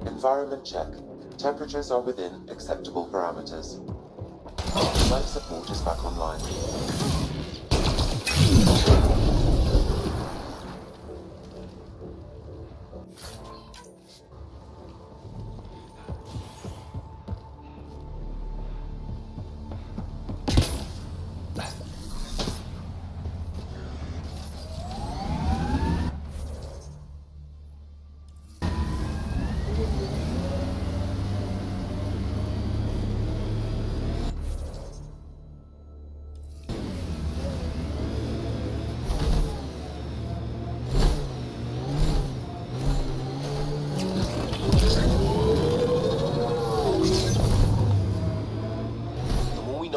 Environment check. Temperatures are within acceptable parameters. Life support is back online.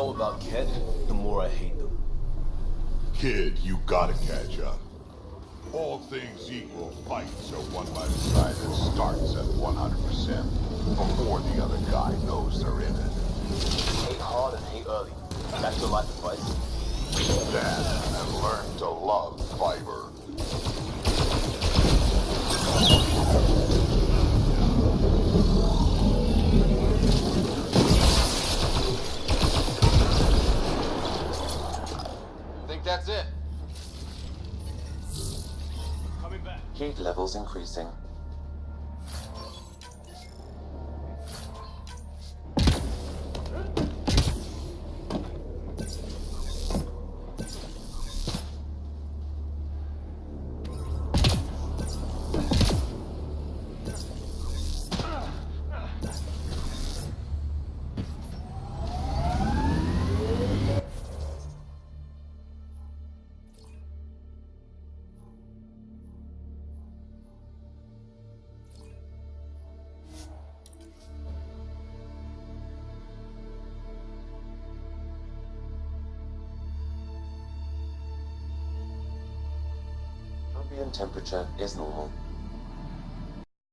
About Ked, the more I hate them. Kid, you gotta catch up. All things equal, fights are won by the side that starts at 100% before the other guy knows they're in it. Hate hard and hate early. That's your life advice. That and learn to love fiber. That's it. Coming back. Heat levels increasing. Ambient temperature is normal.